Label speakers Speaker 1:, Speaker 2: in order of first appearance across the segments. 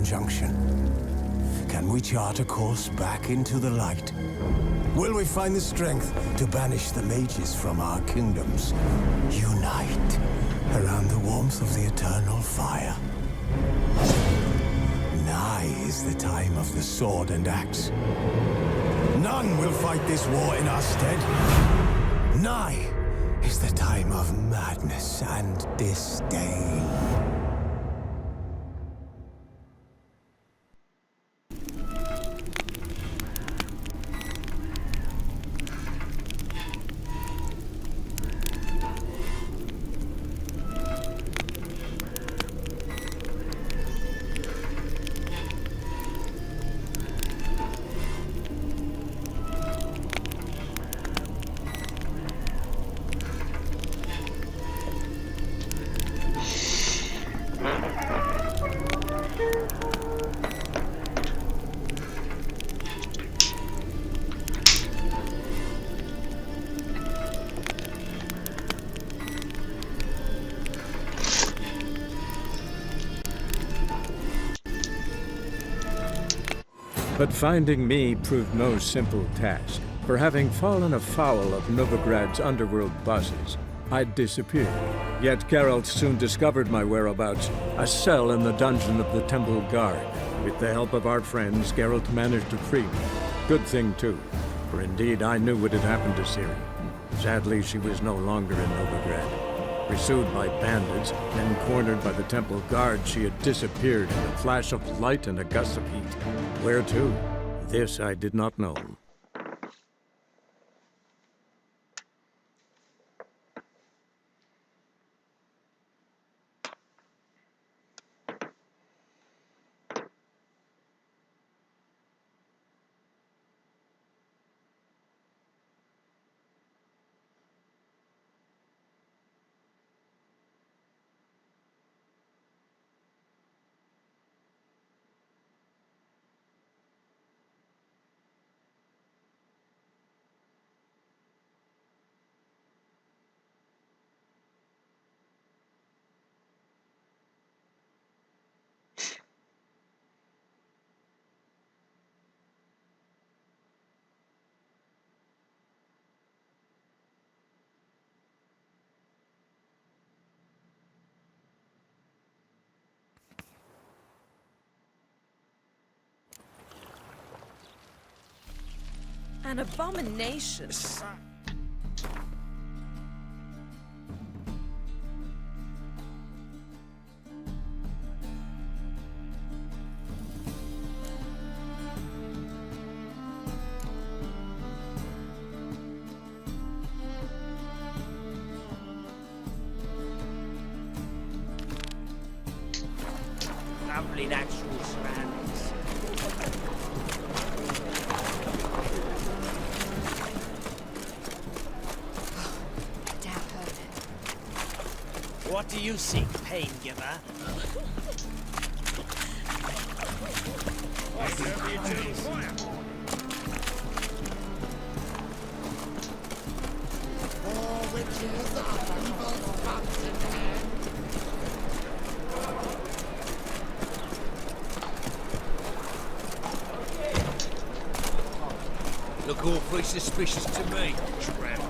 Speaker 1: conjunction? Can we chart a course back into the light? Will we find the strength to banish the mages from our kingdoms? Unite around the warmth of the eternal fire. Nigh is the time of the sword and axe. None will fight this war in our stead. Nigh is the time of madness and disdain.
Speaker 2: But finding me proved no simple task. For having fallen afoul of Novigrad's underworld bosses, I'd disappeared. Yet Geralt soon discovered my whereabouts, a cell in the dungeon of the Temple Guard. With the help of our friends, Geralt managed to free me. Good thing, too, for indeed I knew what had happened to Ciri. Sadly, she was no longer in Novigrad. Pursued by bandits, then cornered by the Temple Guard, she had disappeared in a flash of light and a gust of heat. Where to? This I did not know.
Speaker 3: An abomination.
Speaker 4: Lovely natural surroundings. What do you seek, pain giver? Look awfully suspicious to me, tramp.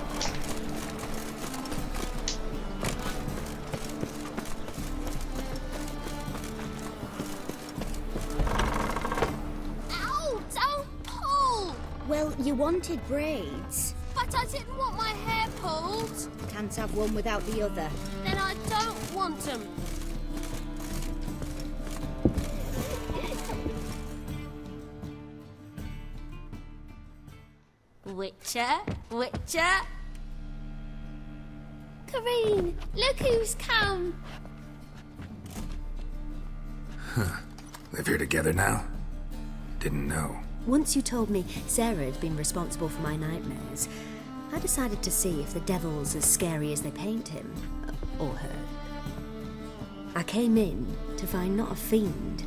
Speaker 5: Well, you wanted braids.
Speaker 6: But I didn't want my hair pulled.
Speaker 5: Can't have one without the other.
Speaker 6: Then I don't want them. Witcher? Witcher? Kareen, look who's come.
Speaker 7: Live here together now? Didn't know.
Speaker 5: Once you told me Sarah had been responsible for my nightmares, I decided to see if the devil's as scary as they paint him. Or her. I came in to find not a fiend,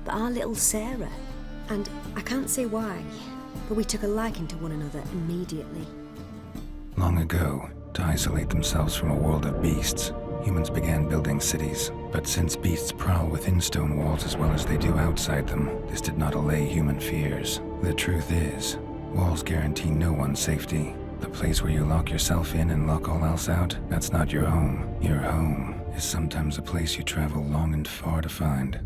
Speaker 5: but our little Sarah. And I can't say why, but we took a liking to one another immediately.
Speaker 7: Long ago, to isolate themselves from a world of beasts, humans began building cities. But since beasts prowl within stone walls as well as they do outside them, this did not allay human fears. The truth is, walls guarantee no one's safety. The place where you lock yourself in and lock all else out, that's not your home. Your home is sometimes a place you travel long and far to find.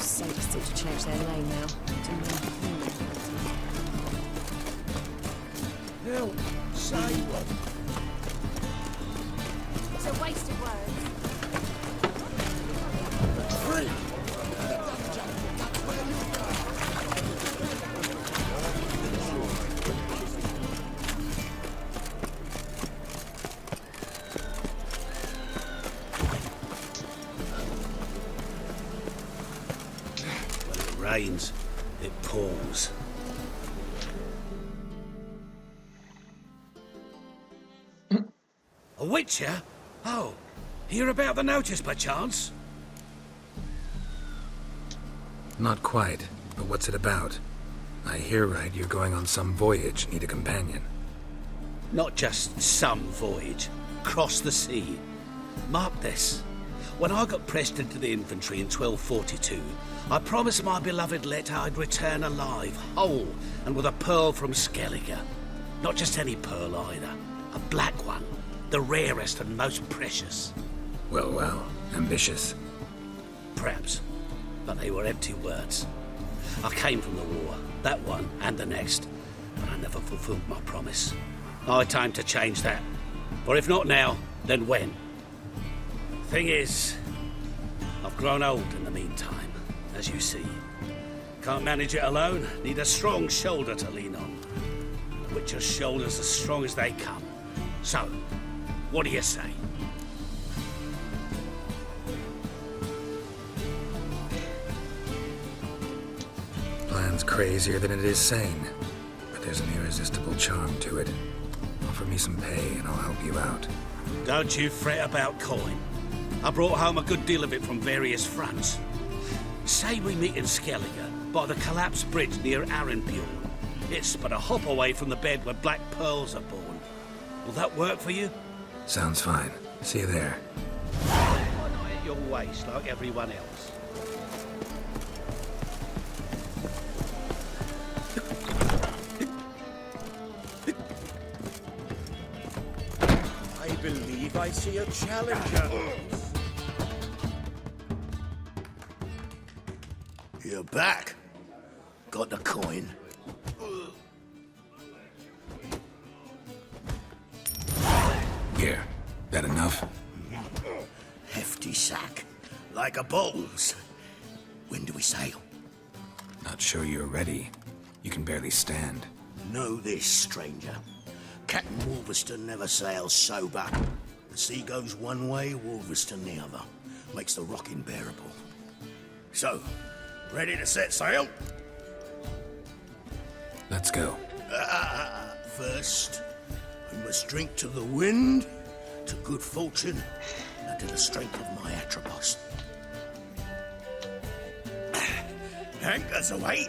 Speaker 3: Seem to change their name now.
Speaker 4: Help! Save them!
Speaker 6: It's a waste of words.
Speaker 4: Free! Rains, it pours. A witcher? Oh, hear about the notice by chance?
Speaker 7: Not quite, but what's it about? I hear right you're going on some voyage, need a companion.
Speaker 4: Not just some voyage. Cross the sea. Mark this. When I got pressed into the infantry in 1242, I promised my beloved Let I'd return alive, whole, and with a pearl from Skellige. Not just any pearl either. A black one. The rarest and most precious.
Speaker 7: Well, well, ambitious.
Speaker 4: Perhaps. But they were empty words. I came from the war, that one and the next, but I never fulfilled my promise. High time to change that. For if not now, then when? Thing is, I've grown old in the meantime, as you see. Can't manage it alone, need a strong shoulder to lean on. The Witcher's shoulders as strong as they come. So, what do you say?
Speaker 7: Plan's crazier than it is sane, but there's an irresistible charm to it. Offer me some pay and I'll help you out.
Speaker 4: Don't you fret about coin. I brought home a good deal of it from various fronts. Say we meet in Skellige, by the collapsed bridge near Arenbjorn. It's but a hop away from the bed where black pearls are born. Will that work for you?
Speaker 7: Sounds fine. See you there.
Speaker 4: Why not at your waist like everyone else?
Speaker 8: believe I see a challenger.
Speaker 9: You're back. Got the coin.
Speaker 7: Here, that enough?
Speaker 9: Hefty sack. Like a Bolton's. When do we sail?
Speaker 7: Not sure you're ready. You can barely stand.
Speaker 9: Know this, stranger. Captain Wolverston never sails sober. The sea goes one way, Wolverston the other. Makes the rocking bearable. So, ready to set sail?
Speaker 7: Let's go.
Speaker 9: First, we must drink to the wind, to good fortune, and to the strength of my Atropos. Anchors away.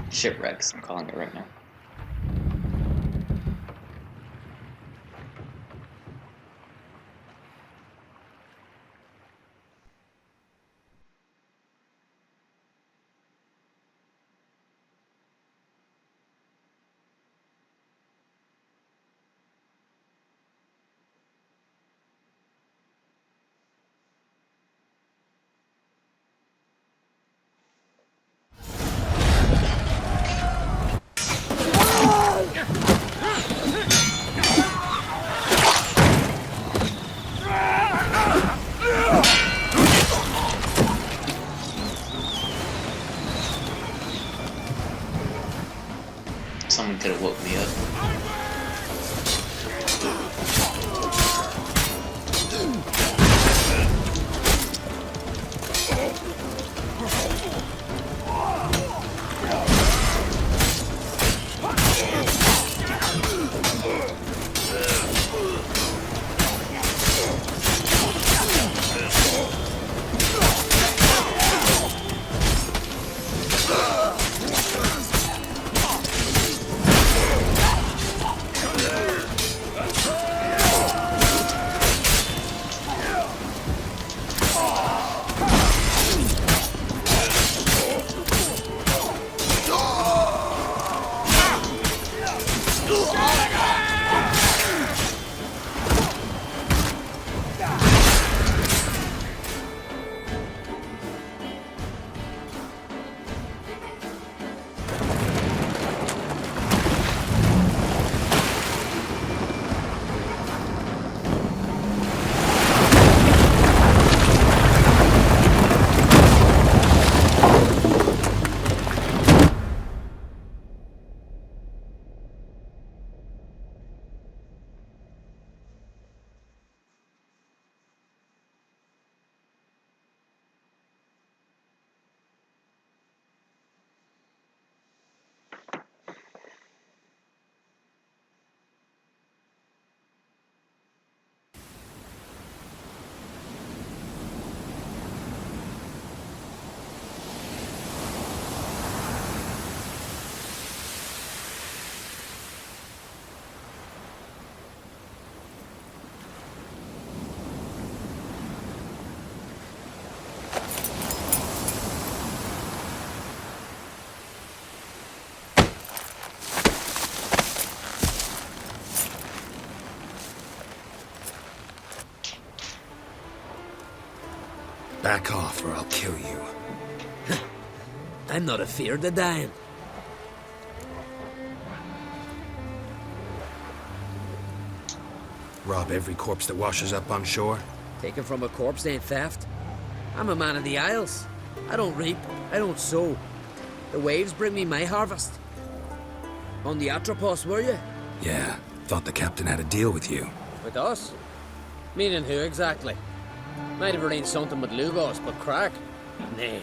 Speaker 10: Shipwrecks, I'm calling it right now. Someone could have woke me up.
Speaker 7: Back off or I'll kill you.
Speaker 4: I'm not afeard of dying.
Speaker 7: Rob every corpse that washes up on shore?
Speaker 4: Taken from a corpse ain't theft. I'm a man of the Isles. I don't reap, I don't sow. The waves bring me my harvest. On the Atropos, were you?
Speaker 7: Yeah, thought the captain had a deal with you.
Speaker 4: With us? Meaning who exactly? Might have arranged something with Lugos, but crack? Nay.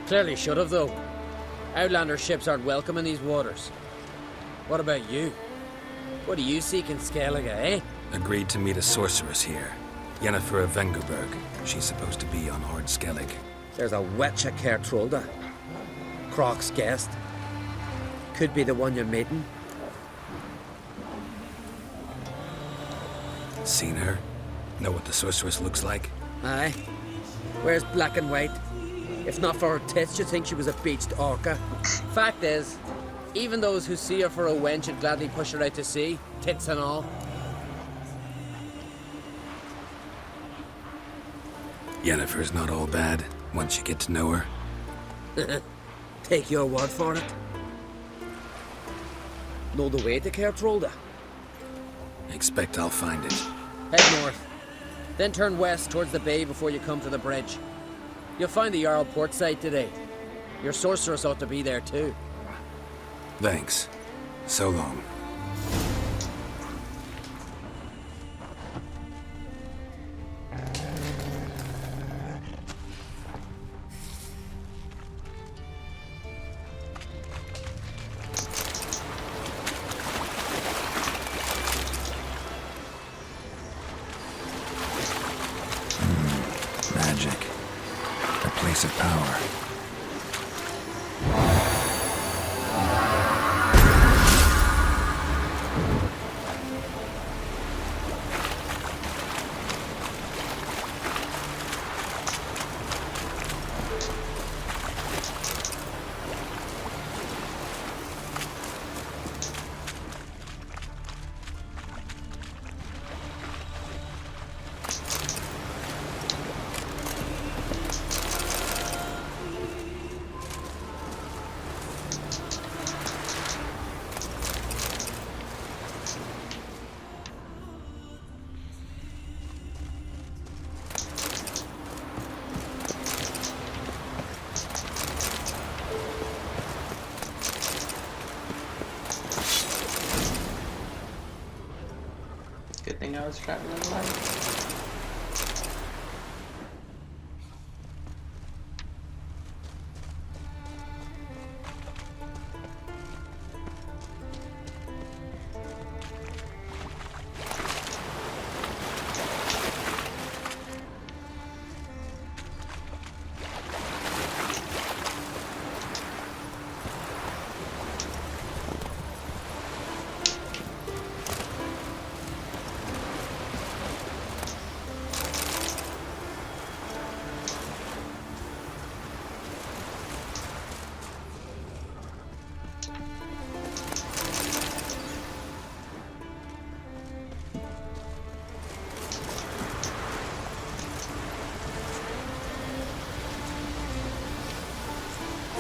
Speaker 4: Clearly should have, though. Outlander ships aren't welcome in these waters. What about you? What do you seek in Skellige, eh?
Speaker 7: Agreed to meet a sorceress here. Yennefer of Vengerberg. She's supposed to be on Ord Skellig.
Speaker 11: There's a wetcha Kertrolda. Croc's guest. Could be the one you're meeting.
Speaker 7: Seen her? Know what the sorceress looks like?
Speaker 11: Aye. Wears black and white. If not for her tits, you'd think she was a beached orca. Fact is, even those who see her for a wench would gladly push her out to sea, tits and all.
Speaker 7: Yennefer's not all bad, once you get to know her.
Speaker 11: Take your word for it. Know the way to Kertrolda?
Speaker 7: Expect I'll find it.
Speaker 11: Head north. Then turn west towards the bay before you come to the bridge. You'll find the Jarl port site today. Your sorceress ought to be there too.
Speaker 7: Thanks. So long. Magic. A place of power.
Speaker 10: Good thing I was traveling light.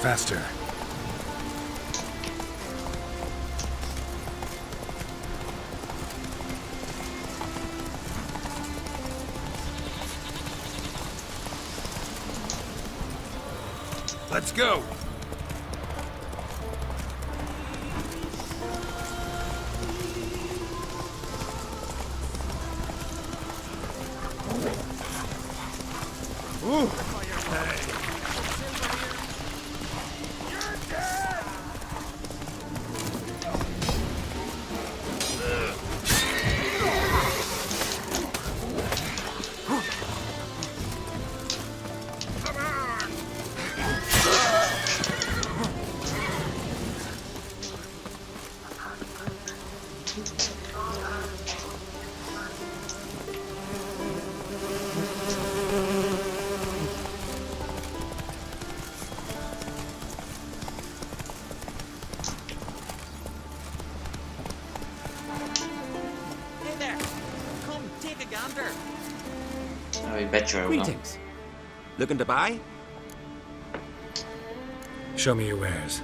Speaker 7: Faster. Let's go!
Speaker 10: Oh, you bet you I will.
Speaker 8: Greetings. Looking to buy?
Speaker 7: Show me your wares.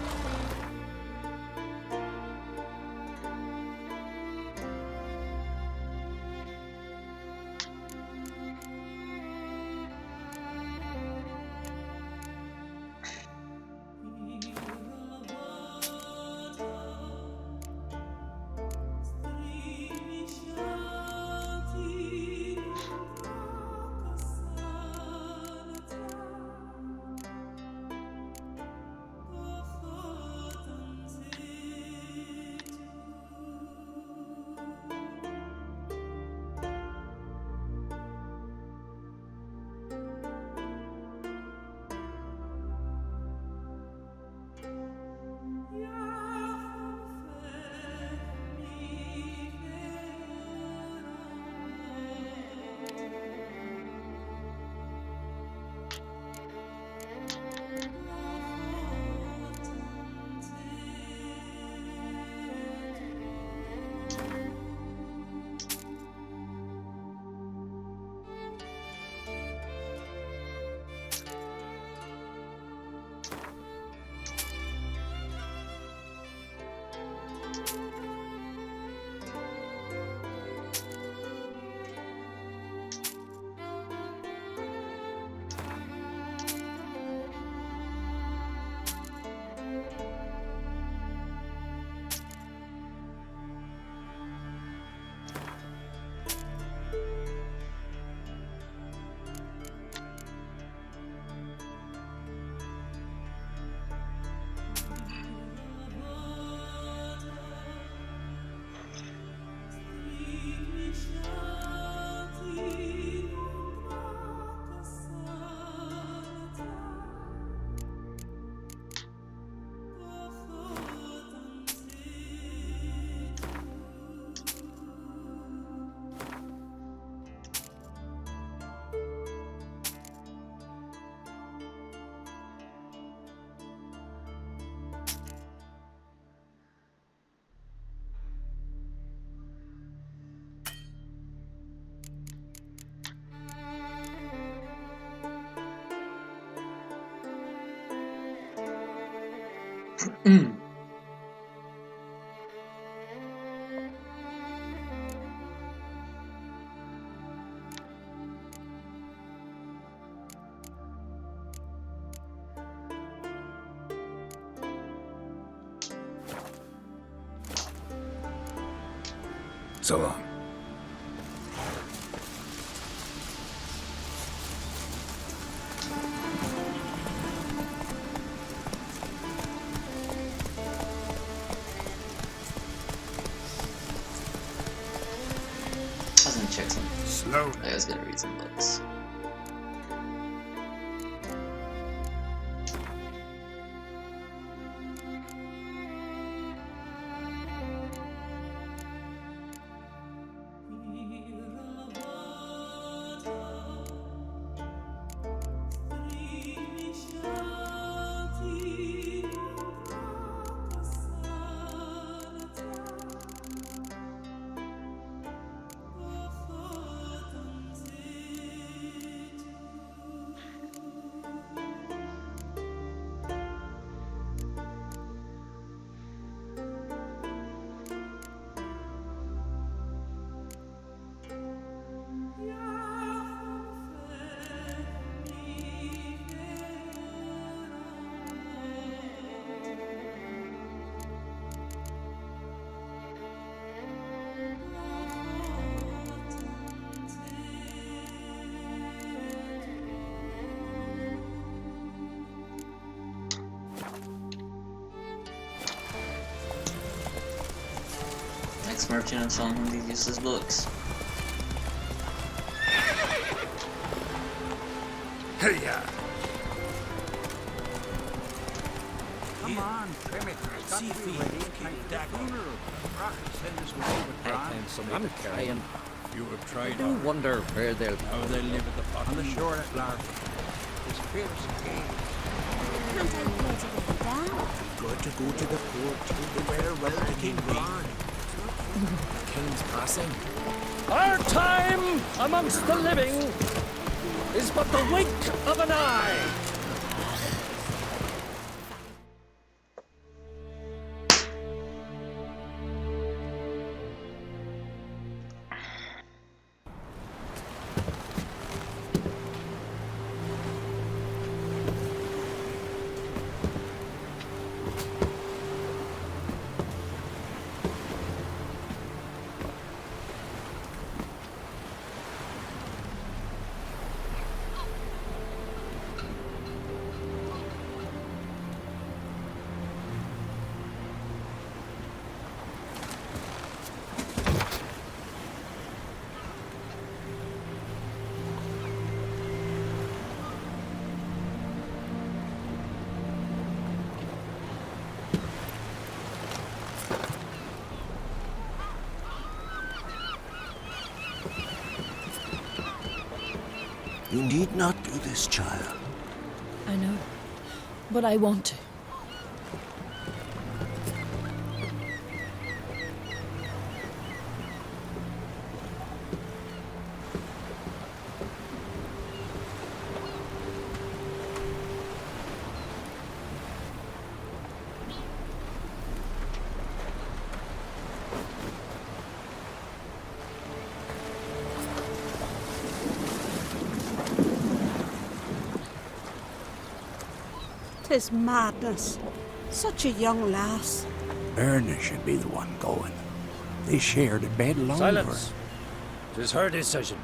Speaker 7: So long.
Speaker 10: I was gonna check some.
Speaker 1: Slow.
Speaker 10: I was gonna read some books. Merchant and selling him these useless books.
Speaker 1: Hey, yeah.
Speaker 12: Come on, Primitive. See if we keep that funeral. Send us with
Speaker 11: I'm trying.
Speaker 12: You have tried.
Speaker 11: I do wonder where they'll be.
Speaker 12: How they live at the bottom. On the shore at Lark. It's fierce again.
Speaker 6: Can't I go together, Dad?
Speaker 9: Good to go to the port to where round the king gone.
Speaker 12: King's passing.
Speaker 11: Our time amongst the living is but the wink of an eye.
Speaker 9: You need not do this, child.
Speaker 3: I know, but I want to.
Speaker 13: Tis madness. Such a young lass.
Speaker 12: Erna should be the one going. They shared a bed longer.
Speaker 11: Silence. 'Tis her decision.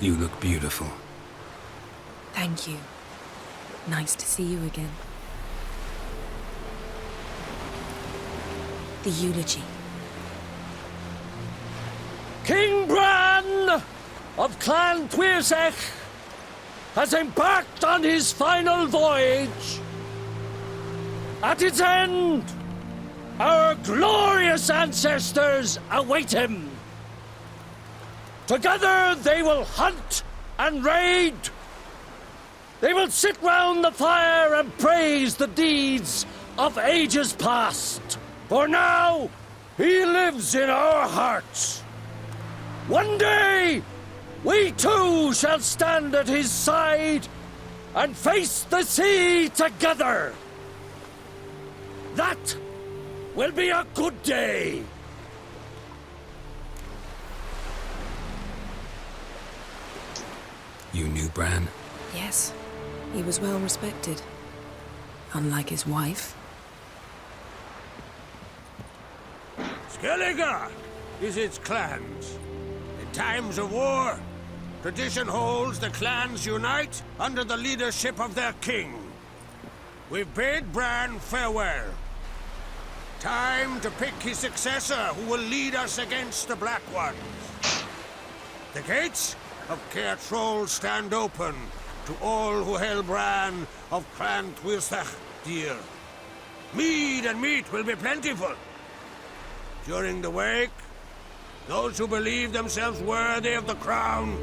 Speaker 7: You look beautiful.
Speaker 3: Thank you. Nice to see you again. The eulogy.
Speaker 14: King Bran of Clan Tuirsech has embarked on his final voyage. At its end, our glorious ancestors await him. Together they will hunt and raid. They will sit round the fire and praise the deeds of ages past. For now, he lives in our hearts. One day, we too shall stand at his side and face the sea together. That will be a good day.
Speaker 7: You knew Bran?
Speaker 3: Yes. He was well respected. Unlike his wife.
Speaker 12: Skellige visits clans. In times of war, tradition holds the clans unite under the leadership of their king. We've bid Bran farewell. Time to pick his successor who will lead us against the Black Ones. The gates of Caer Troll stand open to all who held Bran of Clan Tuirsech dear. Mead and meat will be plentiful. During the wake, those who believe themselves worthy of the crown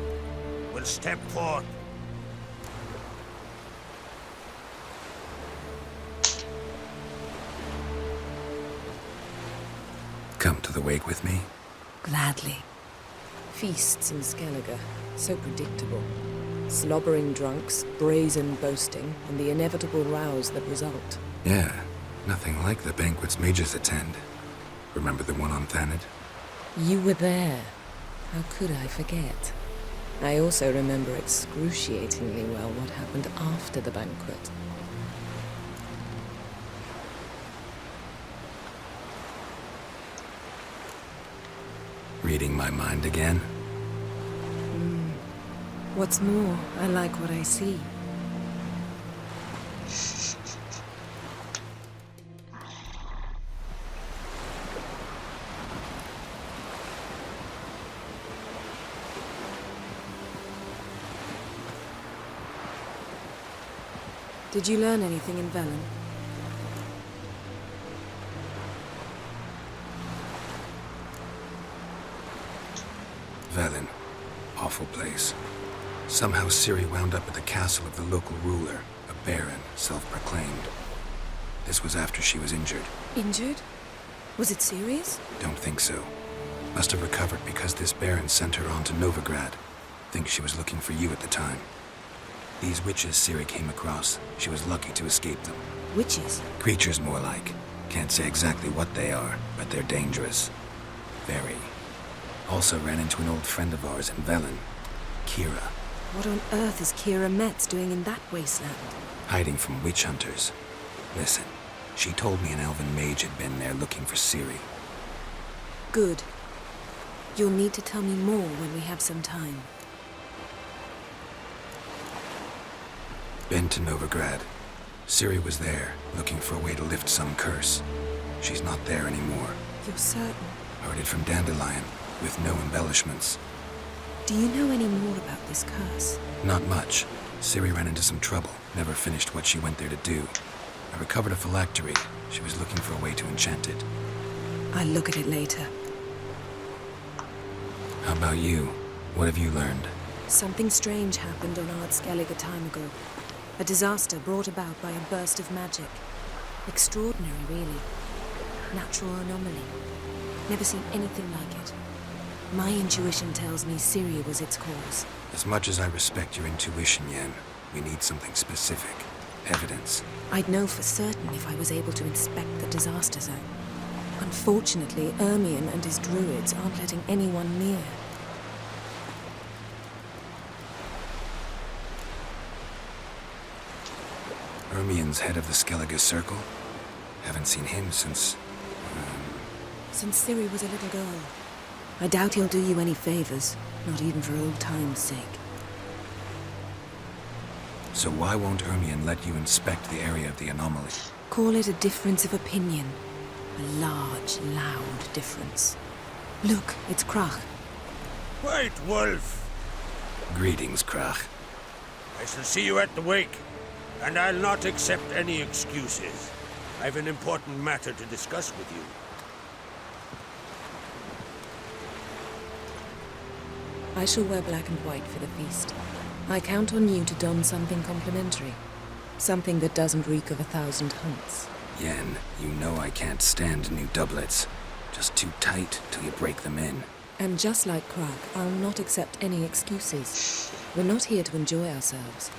Speaker 12: will step forth.
Speaker 7: Come to the wake with me?
Speaker 3: Gladly. Feasts in Skellige, so predictable. Slobbering drunks, brazen boasting, and the inevitable rows that result.
Speaker 7: Yeah, nothing like the banquets mages attend. Remember the one on Thanedd?
Speaker 3: You were there. How could I forget? I also remember excruciatingly well what happened after the banquet.
Speaker 7: Reading my mind again?
Speaker 3: What's more, I like what I see. Did you learn anything in Velen?
Speaker 7: Velen. Awful place. Somehow Ciri wound up at the castle of the local ruler, a baron, self-proclaimed. This was after she was injured.
Speaker 3: Injured? Was it serious?
Speaker 7: Don't think so. Must have recovered because this baron sent her on to Novigrad. Think she was looking for you at the time. These witches Ciri came across, she was lucky to escape them.
Speaker 3: Witches?
Speaker 7: Creatures more like. Can't say exactly what they are, but they're dangerous. Very. Also ran into an old friend of ours in Velen, Kira.
Speaker 3: What on earth is Kira Metz doing in that wasteland?
Speaker 7: Hiding from witch hunters. Listen, she told me an elven mage had been there looking for Ciri.
Speaker 3: Good. You'll need to tell me more when we have some time.
Speaker 7: Been to Novigrad. Ciri was there, looking for a way to lift some curse. She's not there anymore.
Speaker 3: You're certain?
Speaker 7: Heard it from Dandelion, with no embellishments.
Speaker 3: Do you know any more about this curse?
Speaker 7: Not much. Ciri ran into some trouble, never finished what she went there to do. I recovered a phylactery. She was looking for a way to enchant it.
Speaker 3: I'll look at it later.
Speaker 7: How about you? What have you learned?
Speaker 3: Something strange happened on Ard Skellige a time ago. A disaster brought about by a burst of magic. Extraordinary, really. Natural anomaly. Never seen anything like it. My intuition tells me Ciri was its cause.
Speaker 7: As much as I respect your intuition, Yen, we need something specific. Evidence.
Speaker 3: I'd know for certain if I was able to inspect the disaster zone. Unfortunately, Ermion and his druids aren't letting anyone near.
Speaker 7: Ermion's head of the Skellige Circle? Haven't seen him since...
Speaker 3: Since Ciri was a little girl. I doubt he'll do you any favors, not even for old time's sake.
Speaker 7: So why won't Ermion let you inspect the area of the anomaly?
Speaker 3: Call it a difference of opinion. A large, loud difference. Look, it's Krach.
Speaker 12: White Wolf!
Speaker 7: Greetings, Krach.
Speaker 12: I shall see you at the wake, and I'll not accept any excuses. I've an important matter to discuss with you.
Speaker 3: I shall wear black and white for the feast. I count on you to don something complimentary. Something that doesn't reek of 1,000 hunts.
Speaker 7: Yen, you know I can't stand new doublets. Just too tight till you break them in.
Speaker 3: And just like Krach, I'll not accept any excuses. We're not here to enjoy ourselves.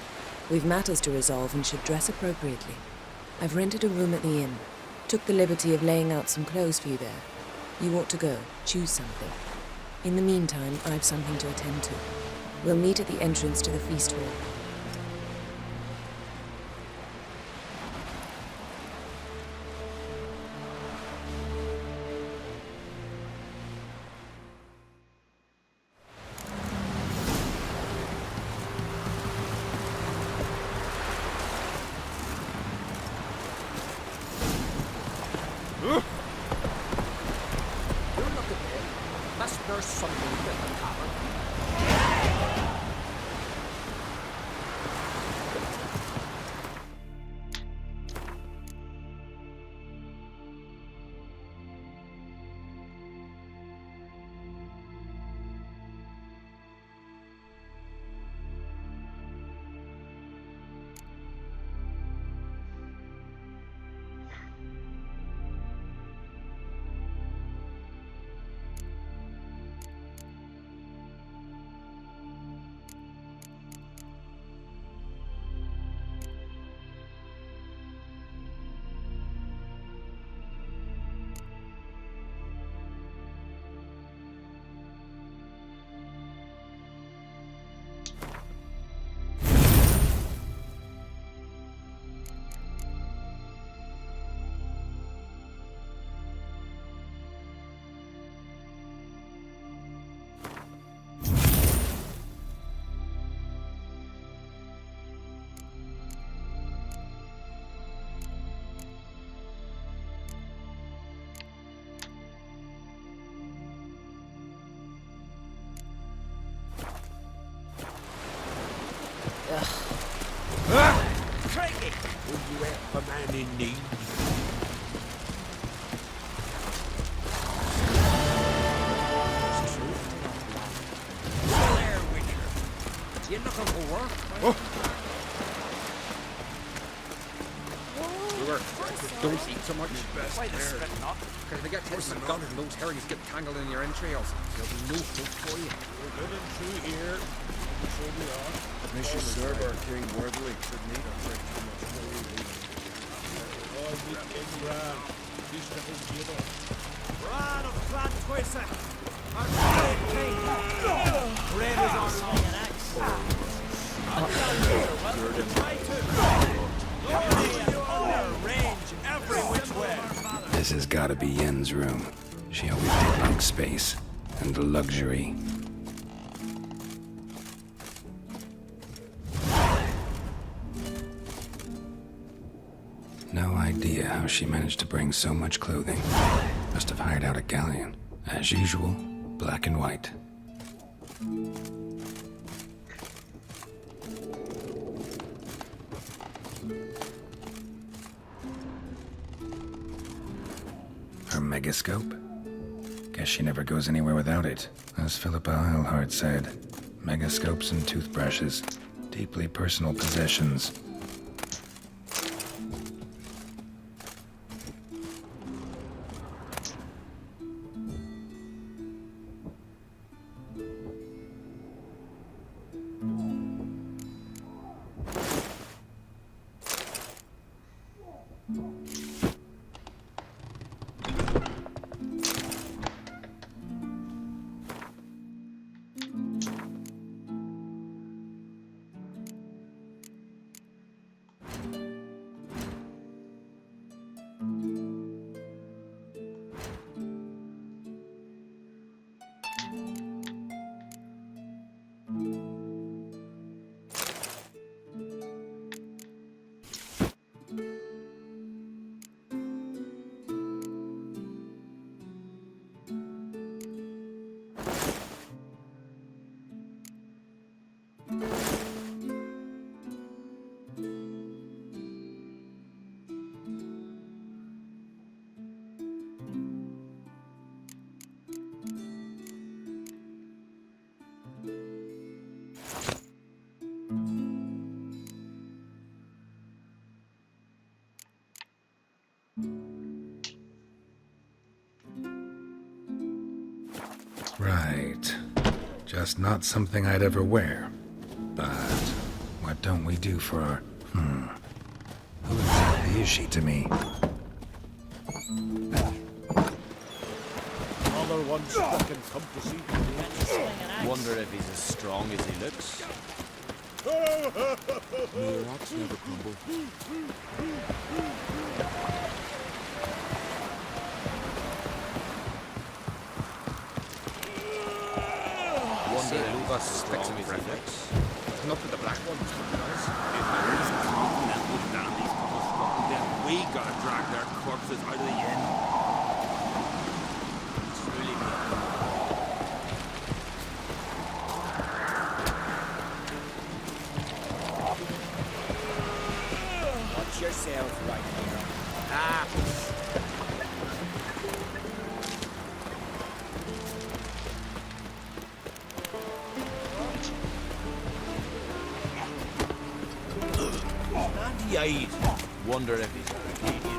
Speaker 3: We've matters to resolve and should dress appropriately. I've rented a room at the inn. Took the liberty of laying out some clothes for you there. You ought to go. Choose something. In the meantime, I've something to attend to. We'll meet at the entrance to the feast hall.
Speaker 12: Crikey! Would you help a man in need? There, Witcher. You looking for work?
Speaker 15: Don't eat so much. Why the spit not? Because if you get close to the gun and those herrings get tangled in your entrails, there'll be no hope for you.
Speaker 12: We're good and true here. So we are.
Speaker 15: We should serve our king worthily.
Speaker 16: Bran of Clan Twysa, our great king. Red is our long and axe. Welcome to my tomb. Range every which way.
Speaker 7: This has gotta be Yen's room. She always did like space and luxury. No idea how she managed to bring so much clothing. Must have hired out a galleon. As usual, black and white. Her megascope? Guess she never goes anywhere without it. As Philippa Eilhart said, megascopes and toothbrushes, deeply personal possessions. Right. Just not something I'd ever wear. But what don't we do for our... Who exactly is she to me?
Speaker 16: Another one stuck in company.
Speaker 17: Wonder if he's as strong as he looks.
Speaker 16: May your axe never crumble.
Speaker 15: Wonder if he's as strong as he looks. Not with the black ones, to be honest.
Speaker 12: If there is continental dandies come struck, then we gotta drag their corpses out of the inn. Truly,
Speaker 16: Watch yourself right here. Ah!
Speaker 17: Wonder if he's a Canadian.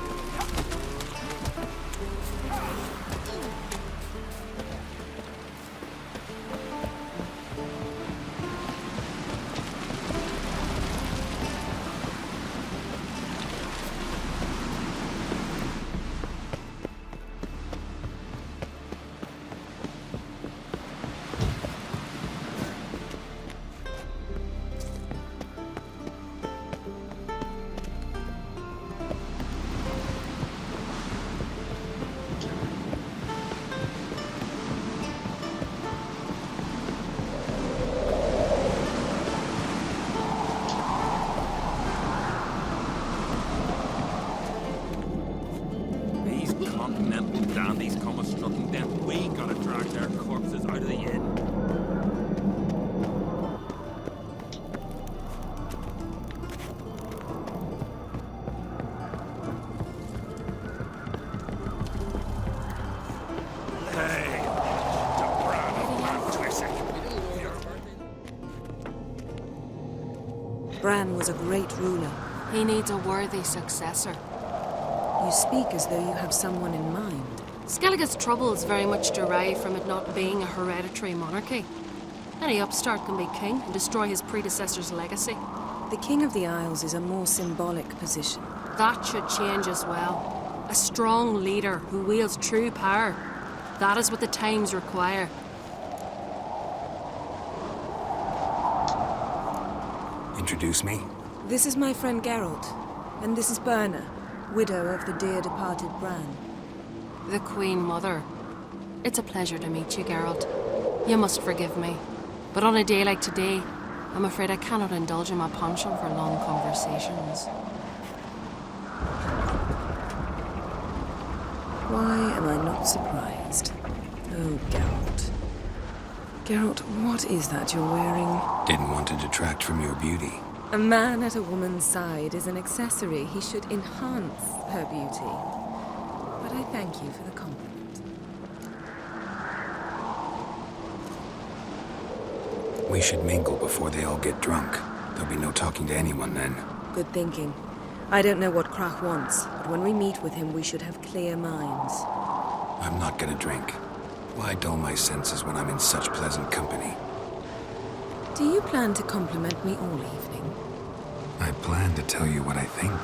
Speaker 12: Dandies come a strutting, then we gotta drag their corpses out of the inn.
Speaker 3: Bran was a great ruler.
Speaker 18: He needs a worthy successor.
Speaker 3: You speak as though you have someone in mind.
Speaker 18: Skellige's troubles very much derive from it not being a hereditary monarchy. Any upstart can be king and destroy his predecessor's legacy.
Speaker 3: The King of the Isles is a more symbolic position.
Speaker 18: That should change as well. A strong leader who wields true power. That is what the times require.
Speaker 7: Introduce me?
Speaker 3: This is my friend Geralt, and this is Birna, widow of the dear departed Bran.
Speaker 18: The Queen Mother. It's a pleasure to meet you, Geralt. You must forgive me, but on a day like today, I'm afraid I cannot indulge in my penchant for long conversations.
Speaker 3: Why am I not surprised? Oh, Geralt. Geralt, what is that you're wearing?
Speaker 7: Didn't want to detract from your beauty.
Speaker 3: A man at a woman's side is an accessory. He should enhance her beauty. But I thank you for the compliment.
Speaker 7: We should mingle before they all get drunk. There'll be no talking to anyone then.
Speaker 3: Good thinking. I don't know what Krach wants, but when we meet with him, we should have clear minds.
Speaker 7: I'm not gonna drink. Why dull my senses when I'm in such pleasant company?
Speaker 3: Do you plan to compliment me all evening?
Speaker 7: I plan to tell you what I think.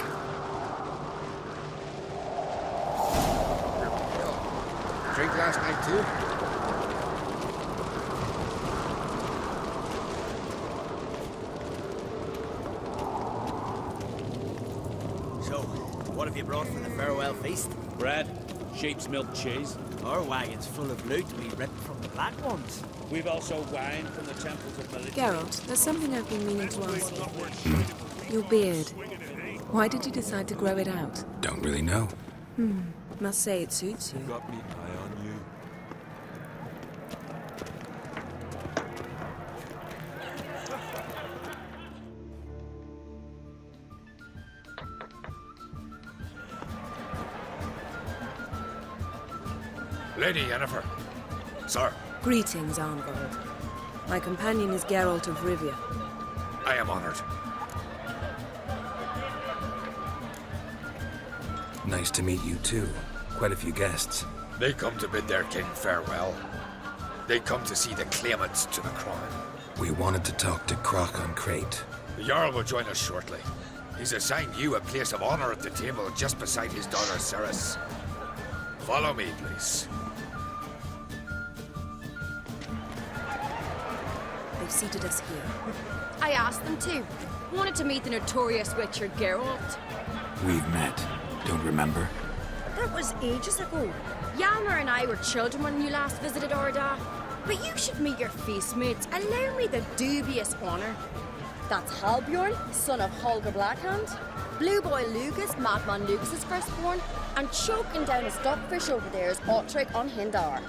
Speaker 15: Drink last night too?
Speaker 16: So, what have you brought for the farewell feast?
Speaker 17: Bread, sheep's milk cheese.
Speaker 16: Our wagon's full of loot we ripped from the Black Ones.
Speaker 17: We've also wine from the temples of Melita.
Speaker 3: Geralt, there's something I've been meaning to ask you. Your beard. Why did you decide to grow it out?
Speaker 7: Don't really know.
Speaker 3: Must say it suits you.
Speaker 12: Got me eye on you.
Speaker 15: Lady Yennefer.
Speaker 12: Sir.
Speaker 3: Greetings, Arngold. My companion is Geralt of Rivia.
Speaker 15: I am honored.
Speaker 7: Nice to meet you too. Quite a few guests.
Speaker 15: They come to bid their king farewell. They come to see the claimants to the crime.
Speaker 7: We wanted to talk to Croc on Crate.
Speaker 15: The Jarl will join us shortly. He's assigned you a place of honor at the table just beside his daughter Ceres. Follow me, please.
Speaker 3: They've seated us here.
Speaker 19: I asked them to. Wanted to meet the notorious Witcher Geralt.
Speaker 7: We've met. Don't remember?
Speaker 19: That was ages ago. Hjalmar and I were children when you last visited Arda. But you should meet your feast mates. Allow me the dubious honor. That's Halbjorn, son of Holger Blackhand. Blue Boy Lugas, Madman Lugas' firstborn. And choking down a stockfish over there is Otrek on Hindar.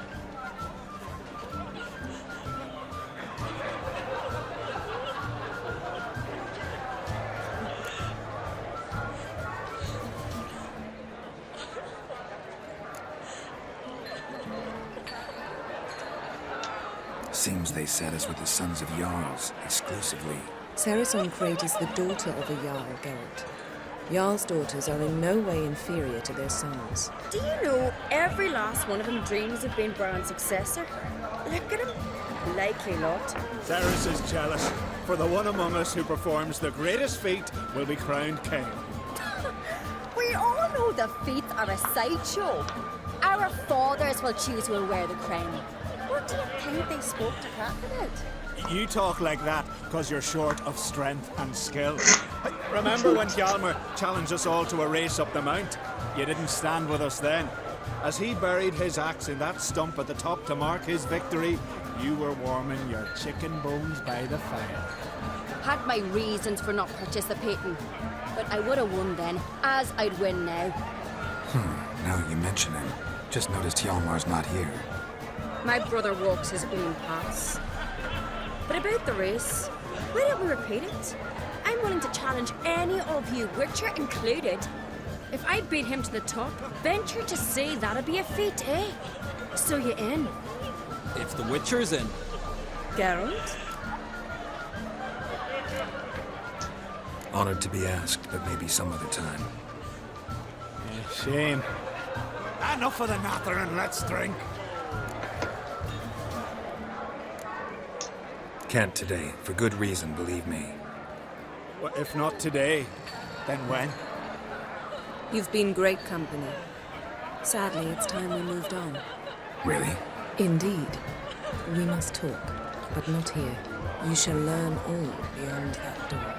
Speaker 7: Seems they set us with the Sons of Jarls, exclusively.
Speaker 3: Ceres on Crate is the daughter of a Jarl, Geralt. Jarl's daughters are in no way inferior to their sons.
Speaker 19: Do you know every last one of them dreams of being Bran's successor? Look at him. Likely lot.
Speaker 16: Ceres is jealous, for the one among us who performs the greatest feat will be crowned king.
Speaker 19: We all know the feats are a sideshow. Our fathers will choose who will wear the crown. What do you think they spoke to Cat about?
Speaker 16: You talk like that because you're short of strength and skill. Remember when Hjalmar challenged us all to a race up the mount? You didn't stand with us then. As he buried his axe in that stump at the top to mark his victory, you were warming your chicken bones by the fire.
Speaker 19: Had my reasons for not participating, but I would have won then, as I'd win now.
Speaker 7: Now you mention him. Just noticed Hjalmar's not here.
Speaker 19: My brother walks his own paths. But about the race, why don't we repeat it? I'm willing to challenge any of you, Witcher included. If I beat him to the top, venture to say that'd be a feat, eh? So you in?
Speaker 17: If the Witcher's in.
Speaker 3: Geralt?
Speaker 7: Honored to be asked, but maybe some other time.
Speaker 16: Shame. Enough of the natter and let's drink.
Speaker 7: Can't today, for good reason, believe me.
Speaker 16: Well, if not today, then when?
Speaker 3: You've been great company. Sadly, it's time we moved on.
Speaker 7: Really?
Speaker 3: Indeed. We must talk, but not here. You shall learn all beyond that door.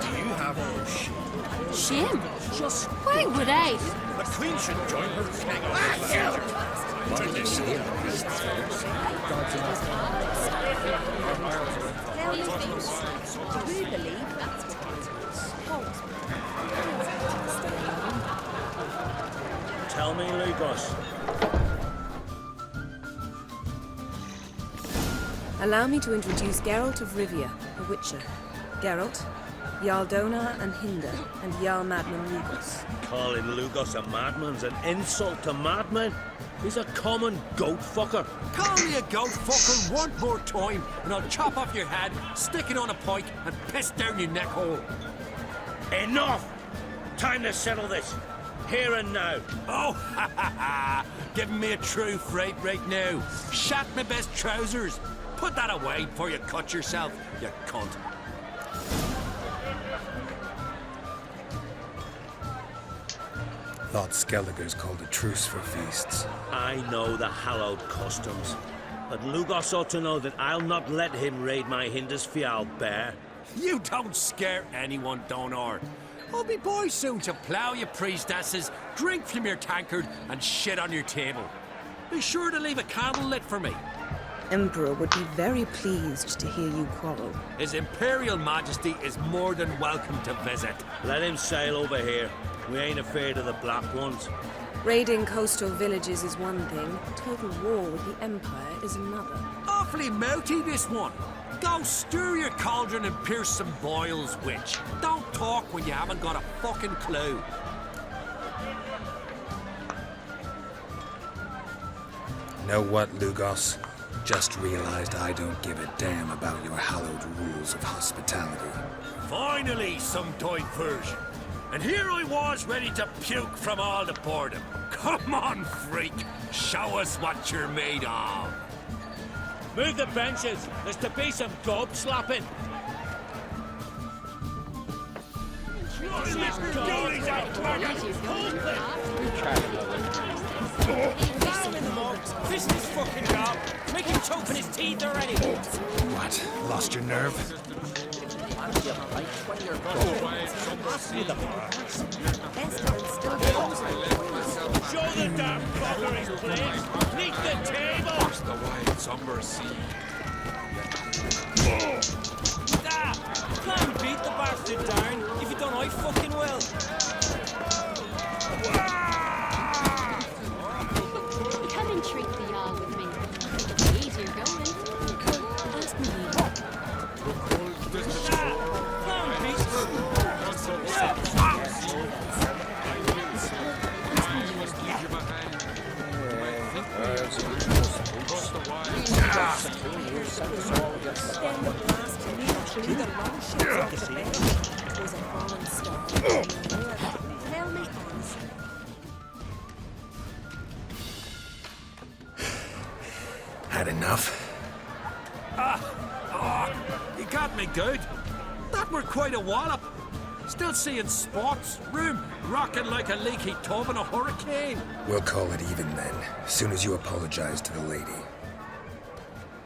Speaker 9: Do you have more shame?
Speaker 18: Shame? Why would I?
Speaker 9: The Queen should join her king on Why this here?
Speaker 19: Do we believe that's what
Speaker 14: Tell me, Lugos.
Speaker 3: Allow me to introduce Geralt of Rivia, a Witcher. Geralt, Jarl Donar and Hinder, and Jarl Madman Lugos.
Speaker 14: Calling Lugos a madman's an insult to madmen. He's a common goat fucker.
Speaker 20: Call me a goat fucker one more time, and I'll chop off your head, stick it on a pike, and piss down your neck hole.
Speaker 14: Enough! Time to settle this. Here and now.
Speaker 20: Oh, ha ha ha! Giving me a true fright right now. Shat my best trousers. Put that away before you cut yourself, you cunt.
Speaker 7: Thought Skelliger's called a truce for feasts.
Speaker 14: I know the hallowed customs, but Lugos ought to know that I'll not let him raid my Hinder's Fial bare.
Speaker 20: You don't scare anyone, Donar. I'll be boy soon to plough your priestesses, drink from your tankard, and shit on your table. Be sure to leave a candle lit for me.
Speaker 3: Emperor would be very pleased to hear you quarrel.
Speaker 20: His Imperial Majesty is more than welcome to visit.
Speaker 14: Let him sail over here. We ain't afraid of the Black Ones.
Speaker 3: Raiding coastal villages is one thing. Total war with the Empire is another.
Speaker 20: Awfully mouty, this one. Go stir your cauldron and pierce some boils, witch. Don't talk when you haven't got a fucking clue.
Speaker 7: Know what, Lugos? Just realized I don't give a damn about your hallowed rules of hospitality.
Speaker 20: Finally, some toy version. And here I was ready to puke from all the boredom. Come on, freak. Show us what you're made of.
Speaker 14: Move the benches. There's to be some gob slapping.
Speaker 20: Fist this fucking job. Make him choke in his teeth already.
Speaker 7: What? Lost your nerve?
Speaker 20: Show the damn fucker his place. Neath the table.
Speaker 15: Watch the wide somber sea.
Speaker 20: Can't beat the bastard down if you don't I fucking will.
Speaker 6: Come and treat the yard with me. Easier going. Ask me.
Speaker 3: Tell me honestly.
Speaker 7: Had enough?
Speaker 20: You got me good. That were quite a wallop. Still seeing spots, room rocking like a leaky tub in a hurricane.
Speaker 7: We'll call it even then, as soon as you apologize to the lady.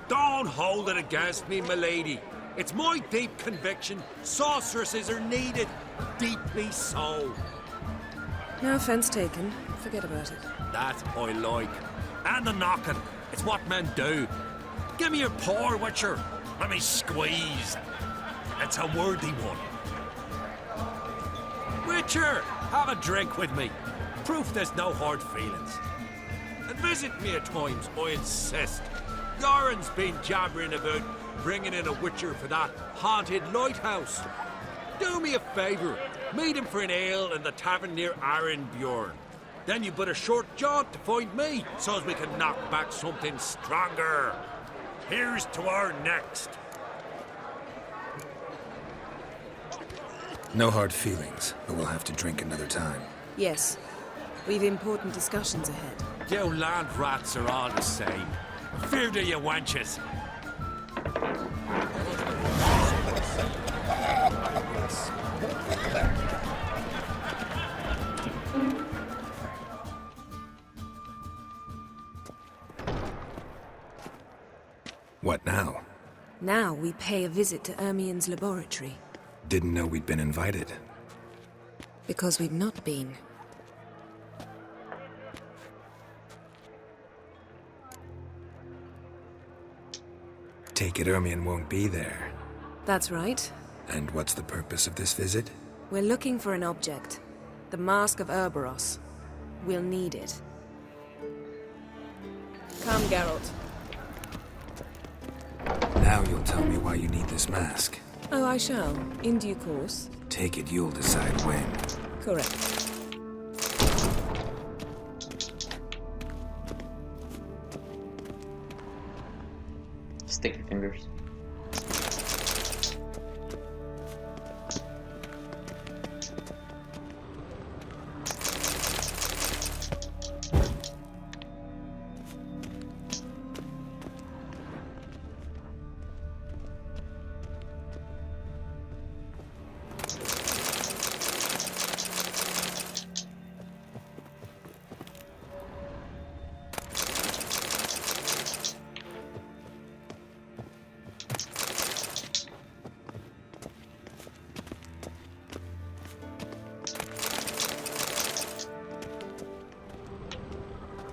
Speaker 20: Don't hold it against me, milady. It's my deep conviction sorceresses are needed. Deeply so.
Speaker 3: No offense taken. Forget about it.
Speaker 20: That I like. And the knocking. It's what men do. Give me your paw, Witcher. Let me squeeze. It's a worthy one. Witcher, have a drink with me. Proof there's no hard feelings. And visit me at times, I insist. Goran's been jabbering about bringing in a Witcher for that haunted lighthouse. Do me a favour. Meet him for an ale in the tavern near Arenbjorn. Then you but a short jaunt to find me, so as we can knock back something stronger. Here's to our next.
Speaker 7: No hard feelings, but we'll have to drink another time.
Speaker 3: Yes. We've important discussions ahead.
Speaker 20: You land rats are all the same. Fear to you wenches.
Speaker 7: What now?
Speaker 3: Now we pay a visit to Ermien's laboratory.
Speaker 7: Didn't know we'd been invited.
Speaker 3: Because we've not been.
Speaker 7: Take it Ermien won't be there.
Speaker 3: That's right.
Speaker 7: And what's the purpose of this visit?
Speaker 3: We're looking for an object. The Mask of Urboros. We'll need it. Come, Geralt.
Speaker 7: Now you'll tell me why you need this mask.
Speaker 3: Oh, I shall. In due course.
Speaker 7: Take it you'll decide when.
Speaker 3: Correct.
Speaker 10: Sticky fingers.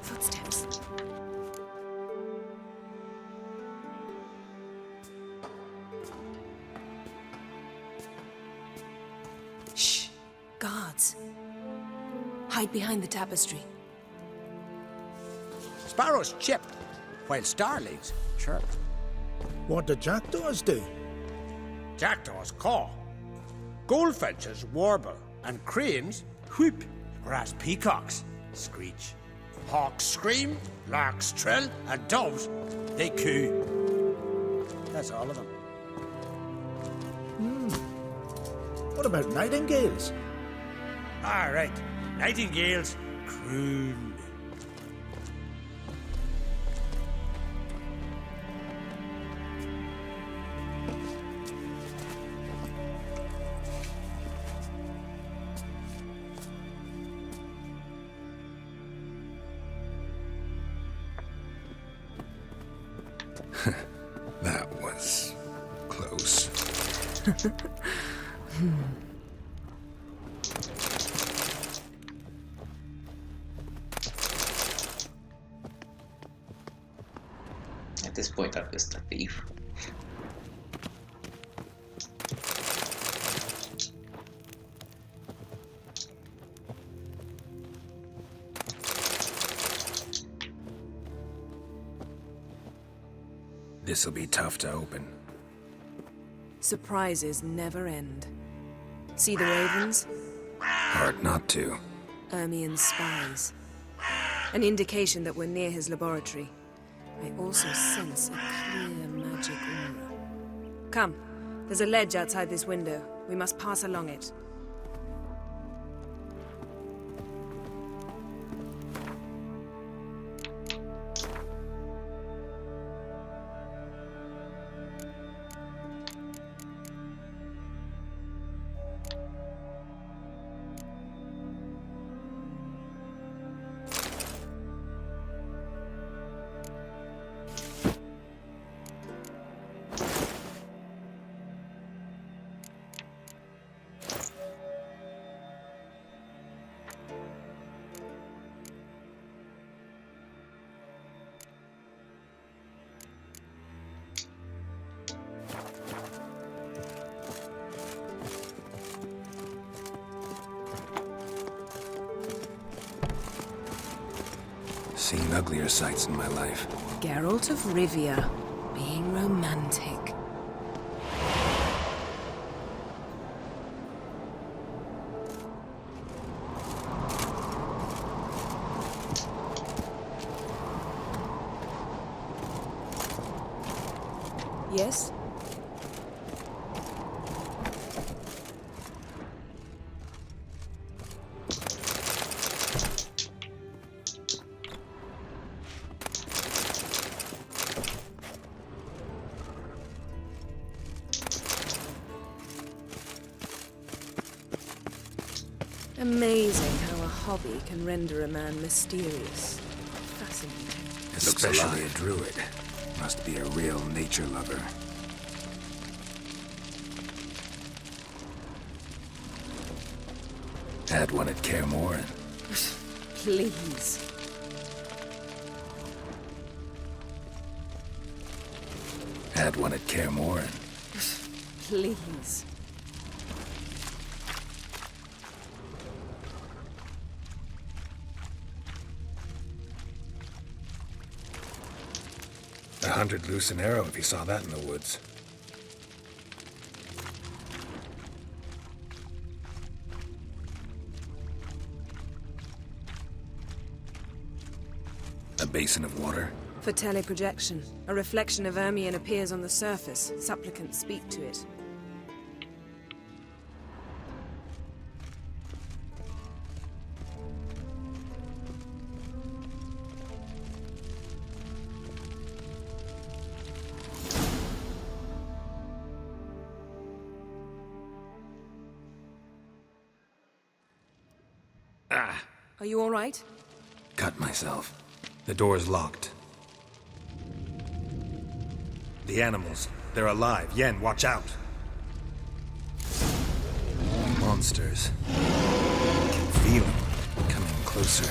Speaker 3: Footsteps. Shh. Guards. Hide behind the tapestry.
Speaker 12: Sparrows chip, while starlings chirp.
Speaker 9: What do jackdaws do?
Speaker 12: Jackdaws caw. Goldfinches warble, and cranes whoop, whereas peacocks screech. Hawks scream, larks trill, and doves, they coo. That's all of them.
Speaker 9: What about nightingales?
Speaker 20: All right. Nightingales croon.
Speaker 7: That was close.
Speaker 10: At this point, I'm just a thief.
Speaker 7: This'll be tough to open.
Speaker 3: Surprises never end. See the ravens?
Speaker 7: Hard not to.
Speaker 3: Ermien's spies. An indication that we're near his laboratory. I also sense a clear magic aura. Come, there's a ledge outside this window. We must pass along it.
Speaker 7: Seen uglier sights in my life.
Speaker 3: Geralt of Rivia, being romantic. Yes? Amazing how a hobby can render a man mysterious. Fascinating.
Speaker 7: Especially a druid. Must be a real nature lover. Had one at Kaer Morhen.
Speaker 3: Please.
Speaker 7: Had one at Kaer Morhen.
Speaker 3: Please.
Speaker 7: $100 loose an arrow if you saw that in the woods. A basin of water.
Speaker 3: For teleprojection, a reflection of Ermien appears on the surface. Supplicants speak to it. Are you all right?
Speaker 7: Cut myself. The door's locked. The animals, they're alive. Yen, watch out. Monsters. I can feel them coming closer.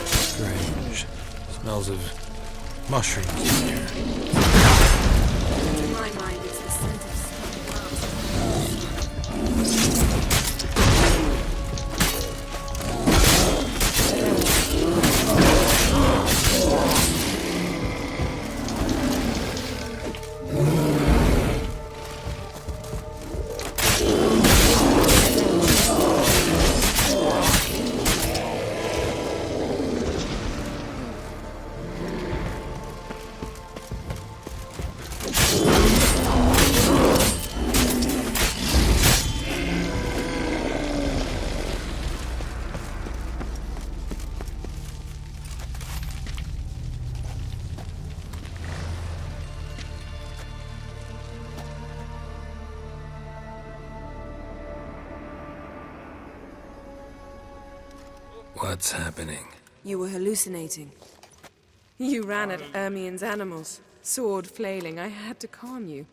Speaker 7: Strange. Smells of mushrooms in here.
Speaker 3: To my mind, it's the scent of
Speaker 7: What's happening?
Speaker 3: You were hallucinating. You ran at Ermien's animals, sword flailing. I had to calm you.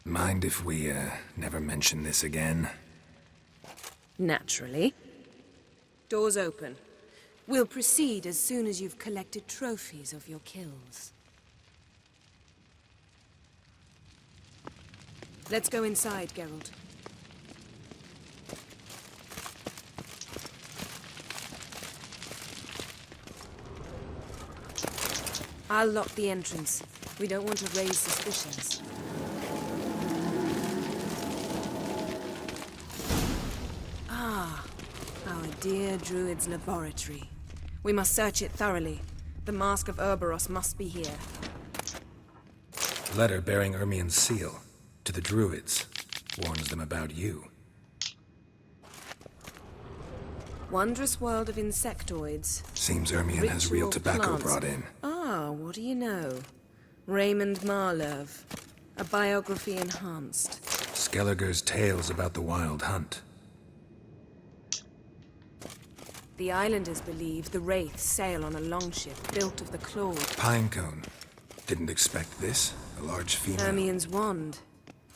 Speaker 7: Mind if we, never mention this again?
Speaker 3: Naturally. Doors open. We'll proceed as soon as you've collected trophies of your kills. Let's go inside, Geralt. I'll lock the entrance. We don't want to raise suspicions. Ah, our dear Druid's laboratory. We must search it thoroughly. The Mask of Urboros must be here.
Speaker 7: Letter bearing Ermien's seal to the Druids. Warns them about you.
Speaker 3: Wondrous world of insectoids.
Speaker 7: Seems Ermien has real tobacco
Speaker 3: plants.
Speaker 7: brought in.
Speaker 3: Ah, what do you know? Raymond Marlev. A biography enhanced.
Speaker 7: Skelliger's tales about the Wild Hunt.
Speaker 3: The islanders believe the Wraiths sail on a longship built of the clawed.
Speaker 7: Pinecone. Didn't expect this. A large female.
Speaker 3: Ermien's wand.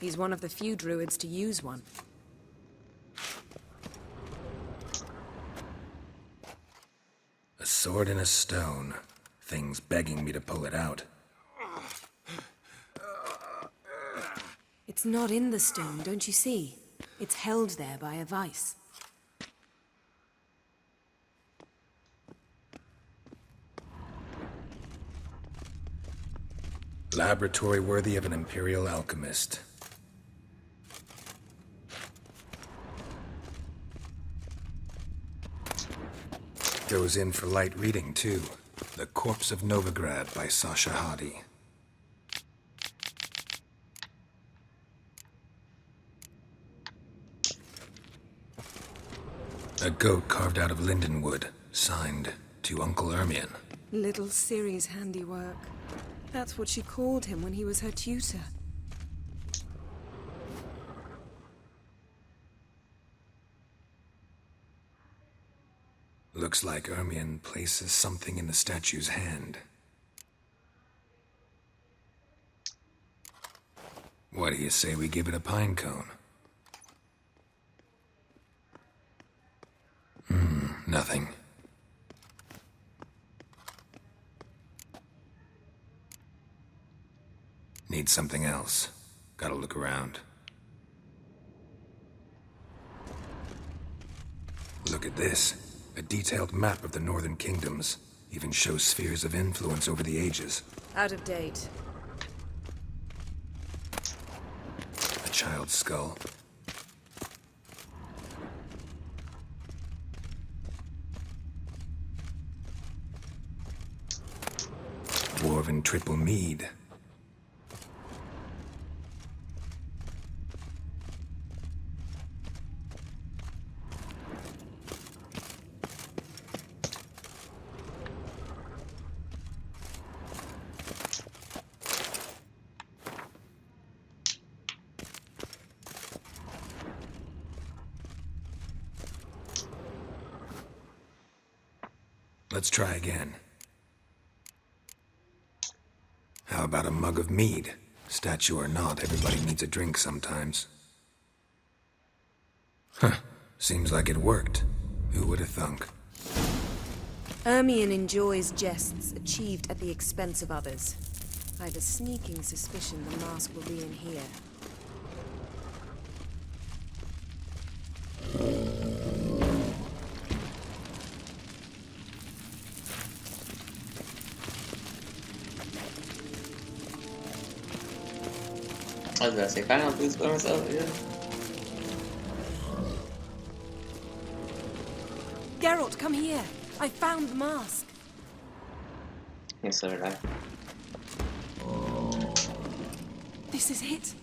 Speaker 3: He's one of the few druids to use one.
Speaker 7: A sword and a stone. Things begging me to pull it out.
Speaker 3: It's not in the stone, don't you see? It's held there by a vice.
Speaker 7: Laboratory worthy of an Imperial alchemist. Goes in for light reading, too. The Corpse of Novigrad by Sasha Hadi. A goat carved out of lindenwood, signed to Uncle Ermien.
Speaker 3: Little Ciri's handiwork. That's what she called him when he was her tutor.
Speaker 7: Looks like Ermien places something in the statue's hand. What do you say we give it a pine cone? Nothing. Need something else. Gotta look around. Look at this. A detailed map of the Northern Kingdoms. Even shows spheres of influence over the ages.
Speaker 3: Out of date.
Speaker 7: A child's skull. Dwarven triple mead. Let's try again. How about a mug of mead? Statue or not, everybody needs a drink sometimes. Huh. Seems like it worked. Who would have thunk?
Speaker 3: Ermien enjoys jests achieved at the expense of others. I've a sneaking suspicion the mask will be in here.
Speaker 10: I was gonna say, can I not do this by myself? Yeah.
Speaker 3: Geralt, come here. I found the mask.
Speaker 10: Yes, so did I.
Speaker 3: This is it.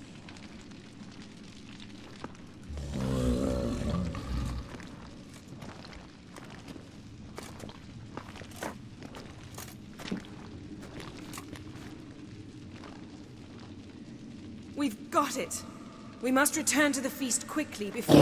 Speaker 3: We've got it. We must return to the feast quickly before...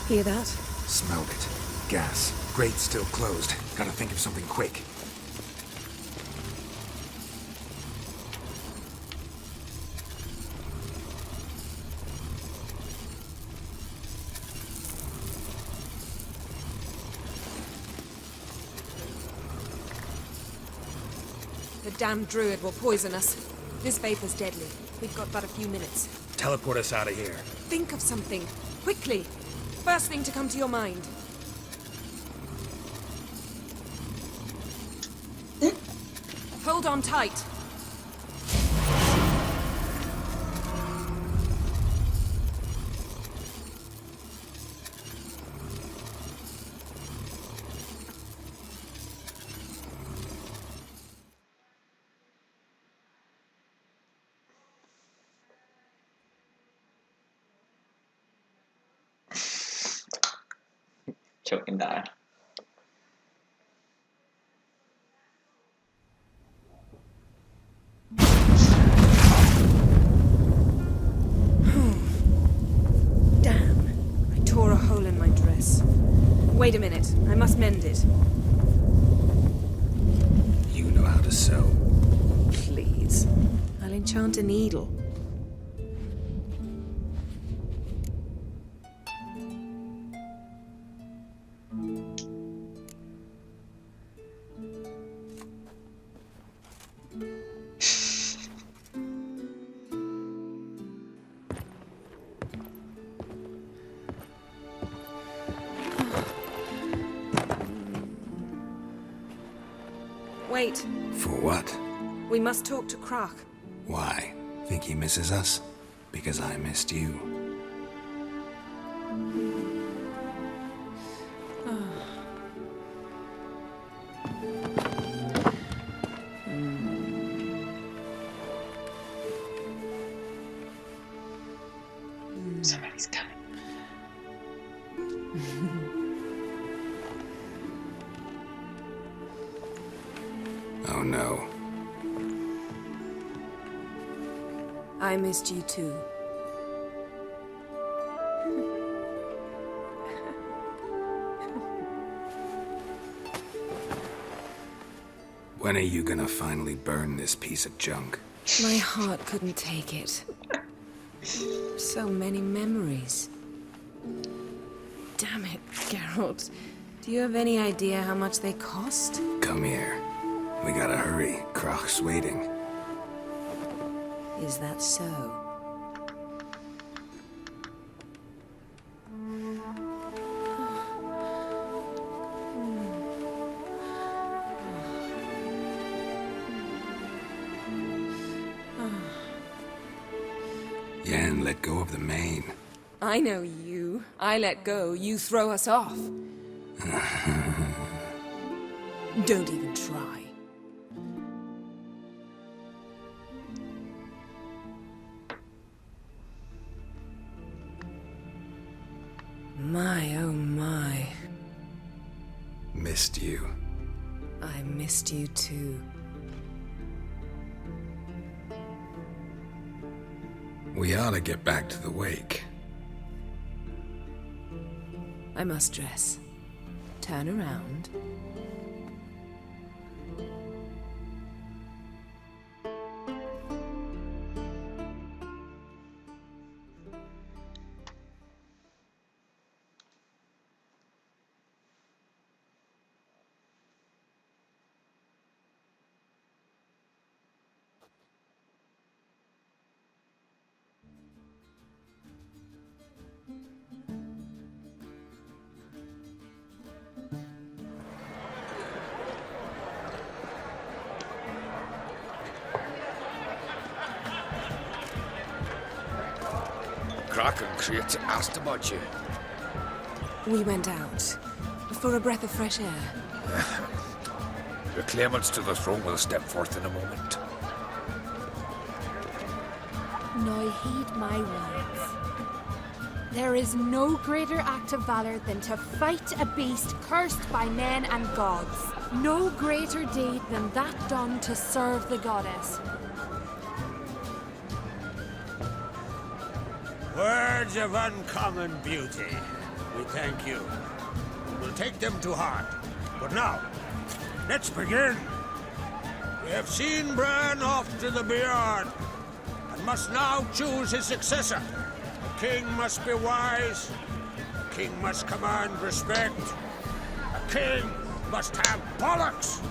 Speaker 3: Hear that?
Speaker 7: Smelled it. Gas. Grate's still closed. Gotta think of something quick.
Speaker 3: The damned druid will poison us. This vapor's deadly. We've got but a few minutes.
Speaker 15: Teleport us out of here.
Speaker 3: Think of something. Quickly. First thing to come to your mind. Hold on tight.
Speaker 10: Choke and die.
Speaker 3: Damn. I tore a hole in my dress. Wait a minute. I must mend it.
Speaker 7: You know how to sew.
Speaker 3: Please. I'll enchant a needle. Wait.
Speaker 7: For what?
Speaker 3: We must talk to Krach.
Speaker 7: Why? Think he misses us? Because I missed you.
Speaker 10: Somebody's coming.
Speaker 7: Oh no.
Speaker 3: I missed you too.
Speaker 7: When are you gonna finally burn this piece of junk?
Speaker 3: My heart couldn't take it. So many memories. Damn it, Geralt. Do you have any idea how much they cost?
Speaker 7: Come here. We gotta hurry. Krach's waiting.
Speaker 3: Is that so?
Speaker 7: Yen, let go of the mane.
Speaker 3: I know you. I let go, you throw us off. Don't even try. My, oh my.
Speaker 7: Missed you.
Speaker 3: I missed you too.
Speaker 7: We ought to get back to the wake.
Speaker 3: I must dress. Turn around.
Speaker 15: Kraken Crate asked about you.
Speaker 3: We went out. For a breath of fresh air.
Speaker 15: Your claimants to the throne will step forth in a moment.
Speaker 21: Now heed my words. There is no greater act of valor than to fight a beast cursed by men and gods. No greater deed than that done to serve the goddess.
Speaker 12: Words of uncommon beauty. We thank you. We'll take them to heart. But now, let's begin. We have seen Bran off to the Beyond, and must now choose his successor. The king must be wise. The king must command respect. A king must have bollocks.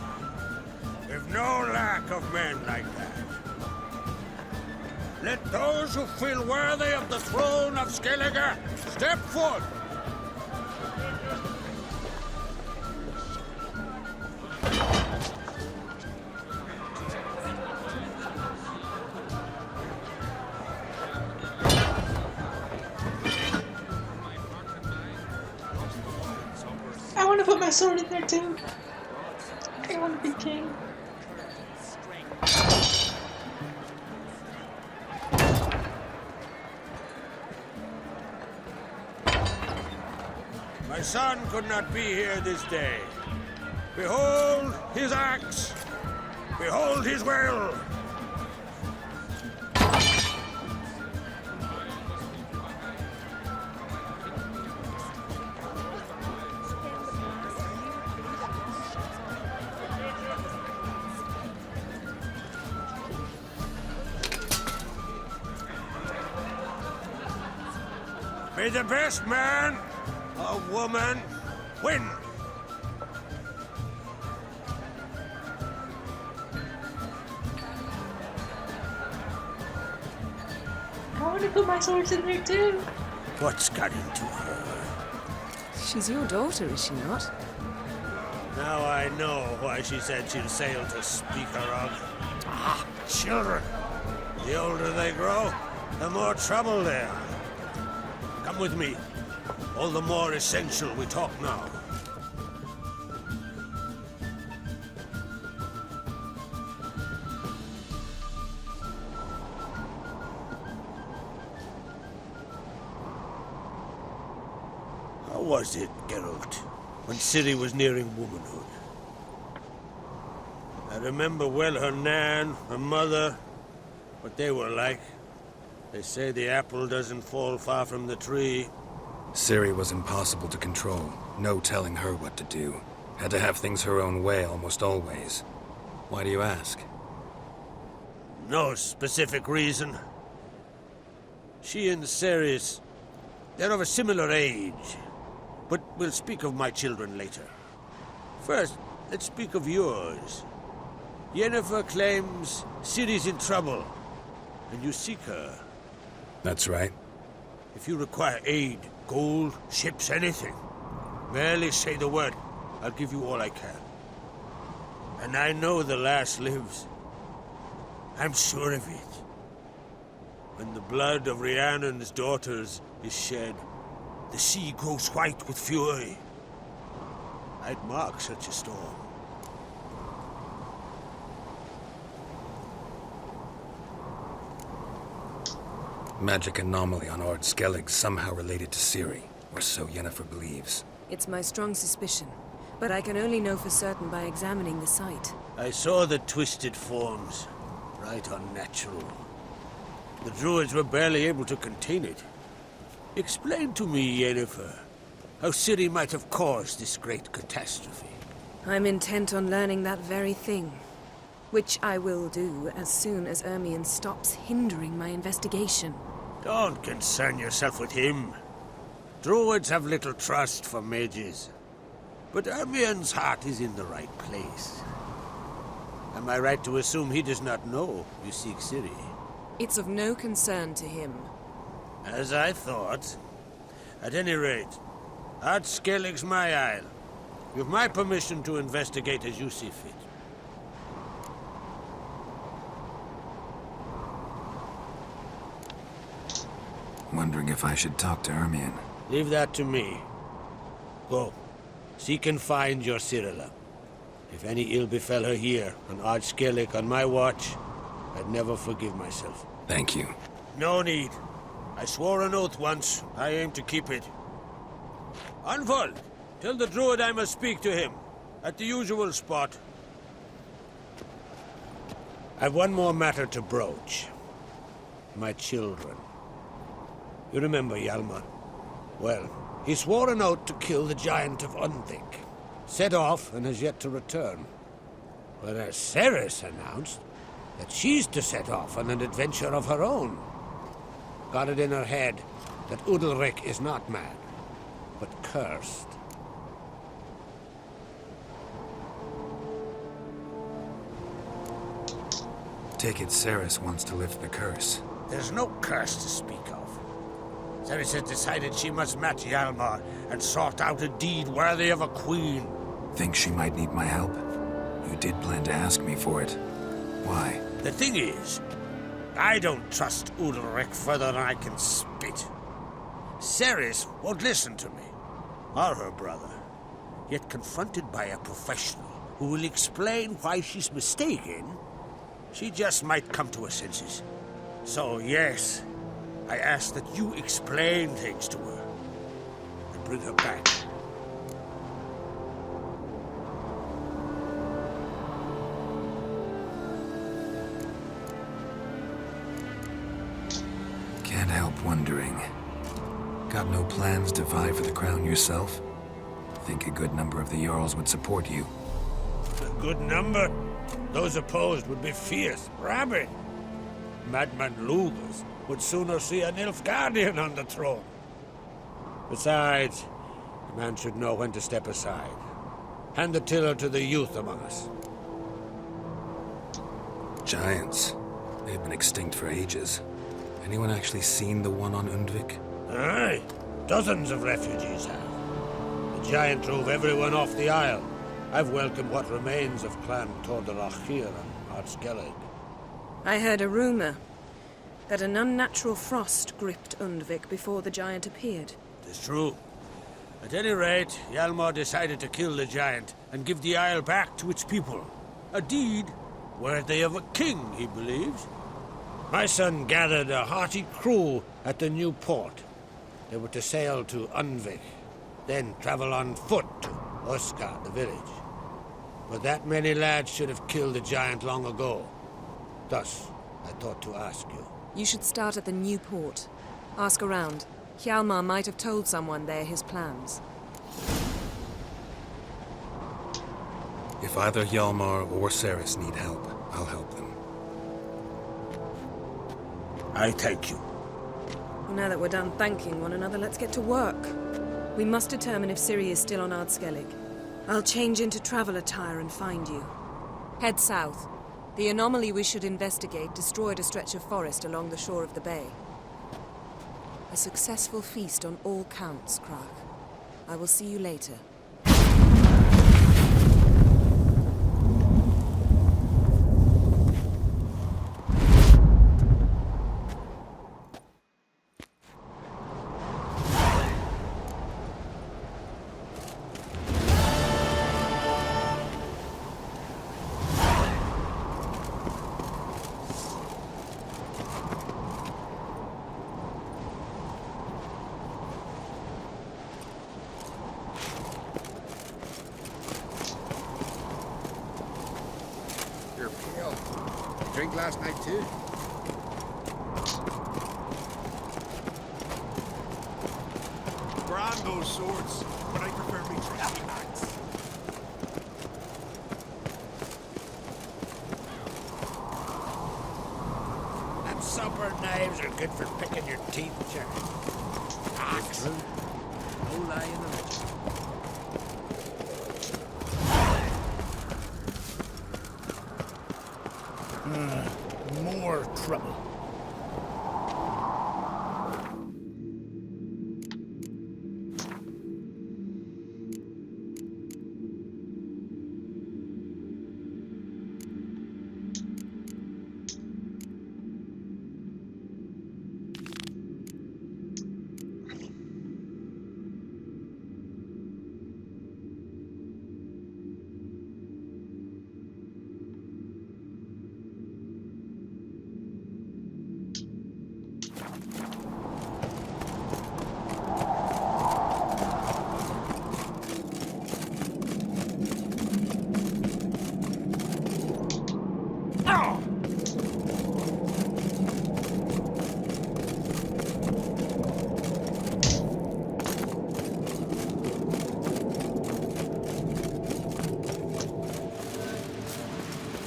Speaker 12: We've no lack of men like that. Let those who feel worthy of the throne of Skellige step forward.
Speaker 10: I want to put my sword in there too. I want to be king.
Speaker 12: My son could not be here this day. Behold his axe. Behold his will. May the best man or woman win.
Speaker 10: I want to put my swords in there too.
Speaker 12: What's got into her?
Speaker 3: She's your daughter, is she not?
Speaker 12: Now I know why she said she'd sail to speak her of. Ah, children. The older they grow, the more trouble they are. Come with me. All the more essential we talk now. How was it, Geralt, when Ciri was nearing womanhood? I remember well her nan, her mother, what they were like. They say the apple doesn't fall far from the tree.
Speaker 7: Ciri was impossible to control. No telling her what to do. Had to have things her own way almost always. Why do you ask?
Speaker 12: No specific reason. She and Ceres, they're of a similar age. But we'll speak of my children later. First, let's speak of yours. Yennefer claims Ciri's in trouble, and you seek her.
Speaker 7: That's right.
Speaker 12: If you require aid, gold, ships, anything, merely say the word. I'll give you all I can. And I know the lass lives. I'm sure of it. When the blood of Rhiannon's daughters is shed, the sea grows white with fury. I'd mark such a storm.
Speaker 7: Magic anomaly on Ard Skellig somehow related to Ciri, or so Yennefer believes.
Speaker 3: It's my strong suspicion, but I can only know for certain by examining the site.
Speaker 12: I saw the twisted forms. Right unnatural. The druids were barely able to contain it. Explain to me, Yennefer, how Ciri might have caused this great catastrophe.
Speaker 3: I'm intent on learning that very thing, which I will do as soon as Ermion stops hindering my investigation.
Speaker 12: Don't concern yourself with him. Druids have little trust for mages. But Ermion's heart is in the right place. Am I right to assume he does not know you seek Ciri?
Speaker 3: It's of no concern to him.
Speaker 12: As I thought. At any rate, Ard Skellig's my isle. You've my permission to investigate as you see fit.
Speaker 7: Wondering if I should talk to Ermion.
Speaker 12: Leave that to me. Go. Seek and find your Cirilla. If any ill befell her here, on Ard Skellig on my watch, I'd never forgive myself.
Speaker 7: Thank you.
Speaker 12: No need. I swore an oath once. I aim to keep it. Anvald, tell the druid I must speak to him. At the usual spot. I've one more matter to broach. My children. You remember Hjalmar? Well, he swore an oath to kill the Giant of Undvik. Set off and has yet to return. Whereas Ceres announced that she's to set off on an adventure of her own. Got it in her head that Udalric is not mad, but cursed.
Speaker 7: Take it Ceres wants to lift the curse.
Speaker 12: There's no curse to speak of. Ceres has decided she must match Hjalmar and sort out a deed worthy of a queen.
Speaker 7: Think she might need my help? You did plan to ask me for it. Why?
Speaker 12: The thing is, I don't trust Udalric further than I can spit. Ceres won't listen to me, or her brother. Yet confronted by a professional who will explain why she's mistaken, she just might come to her senses. So yes, I ask that you explain things to her and bring her back.
Speaker 7: Can't help wondering. Got no plans to vie for the crown yourself? Think a good number of the Jarls would support you.
Speaker 12: A good number? Those opposed would be fierce, rabid. Madman Lugas would sooner see an Nilfgaardian on the throne. Besides, a man should know when to step aside. Hand the tiller to the youth among us.
Speaker 7: Giants. They've been extinct for ages. Anyone actually seen the one on Undvik?
Speaker 12: Aye, dozens of refugees have. The giant drove everyone off the isle. I've welcomed what remains of Clan Tordarach here on Ard Skellig.
Speaker 3: I heard a rumor that an unnatural frost gripped Undvik before the giant appeared.
Speaker 12: It's true. At any rate, Hjalmar decided to kill the giant and give the isle back to its people. A deed worthy of a king, he believes. My son gathered a hearty crew at the new port. They were to sail to Undvik, then travel on foot to Oskar, the village. But that many lads should have killed the giant long ago. Thus, I thought to ask you.
Speaker 3: You should start at the new port. Ask around. Hjalmar might have told someone there his plans.
Speaker 7: If either Hjalmar or Ceres need help, I'll help them.
Speaker 12: I thank you.
Speaker 3: Well, now that we're done thanking one another, let's get to work. We must determine if Ciri is still on Ard Skellig. I'll change into travel attire and find you. Head south. The anomaly we should investigate destroyed a stretch of forest along the shore of the bay. A successful feast on all counts, Crach. I will see you later.
Speaker 15: You're pale. Drink last night too?
Speaker 12: Brand those swords, but I prefer me trusty axe. Them supper knives are good for picking your teeth, Jack. Axe.
Speaker 11: True. No lie in the legend.
Speaker 9: More trouble.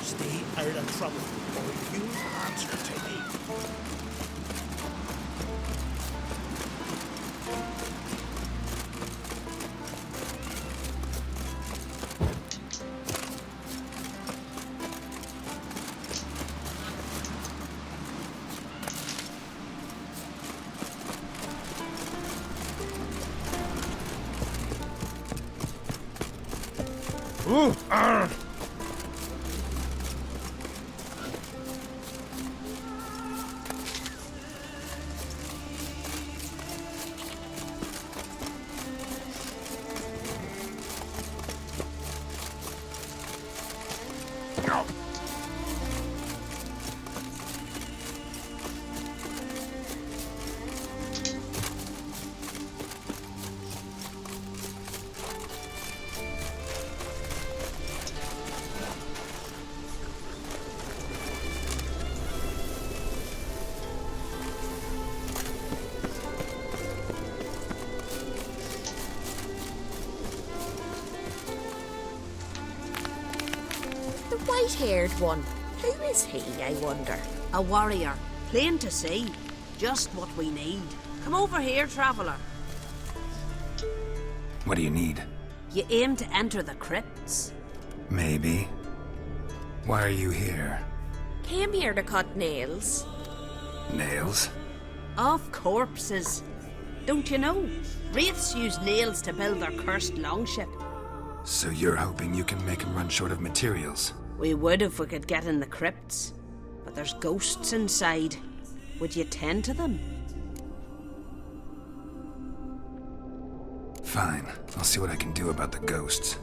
Speaker 9: Stay out of trouble, or you answer to me.
Speaker 12: Ooh,
Speaker 13: The white-haired one. Who is he, I wonder?
Speaker 2: A warrior. Plain to see. Just what we need. Come over here, traveller.
Speaker 7: What do you need?
Speaker 2: You aim to enter the crypts?
Speaker 7: Maybe. Why are you here?
Speaker 2: Came here to cut nails.
Speaker 7: Nails?
Speaker 2: Of corpses. Don't you know? Wraiths use nails to build their cursed longship.
Speaker 7: So you're hoping you can make him run short of materials?
Speaker 2: We would if we could get in the crypts. But there's ghosts inside. Would you tend to them?
Speaker 7: Fine. I'll see what I can do about the ghosts.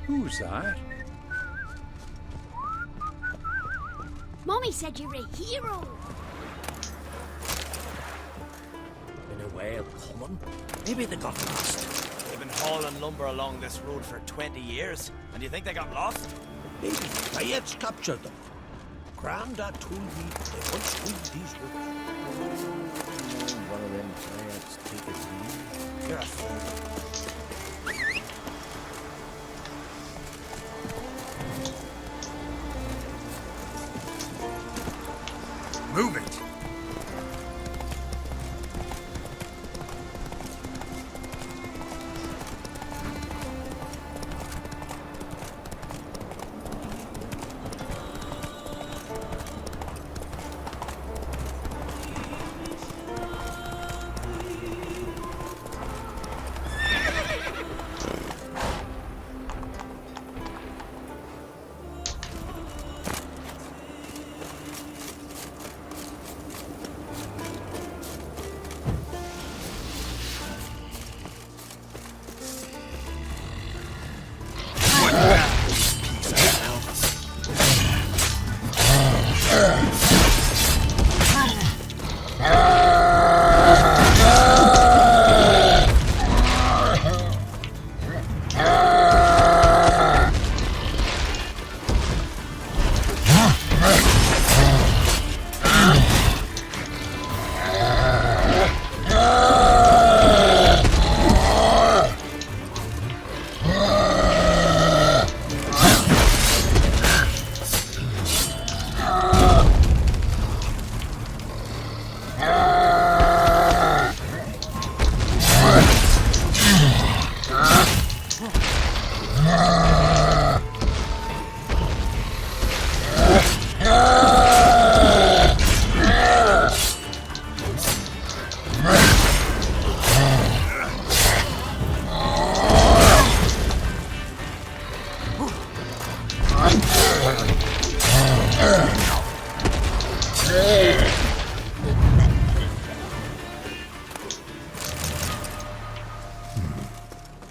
Speaker 20: Who's that?
Speaker 6: Mommy said you're a hero.
Speaker 14: Been a whale coming? Maybe they got lost. They've been hauling lumber along this road for 20 years, and you think they got lost?
Speaker 12: Maybe pirates captured them. Grandad told me they once squeezed these woods.
Speaker 14: One of them pirates take his leave. You're a fool.
Speaker 15: Move it!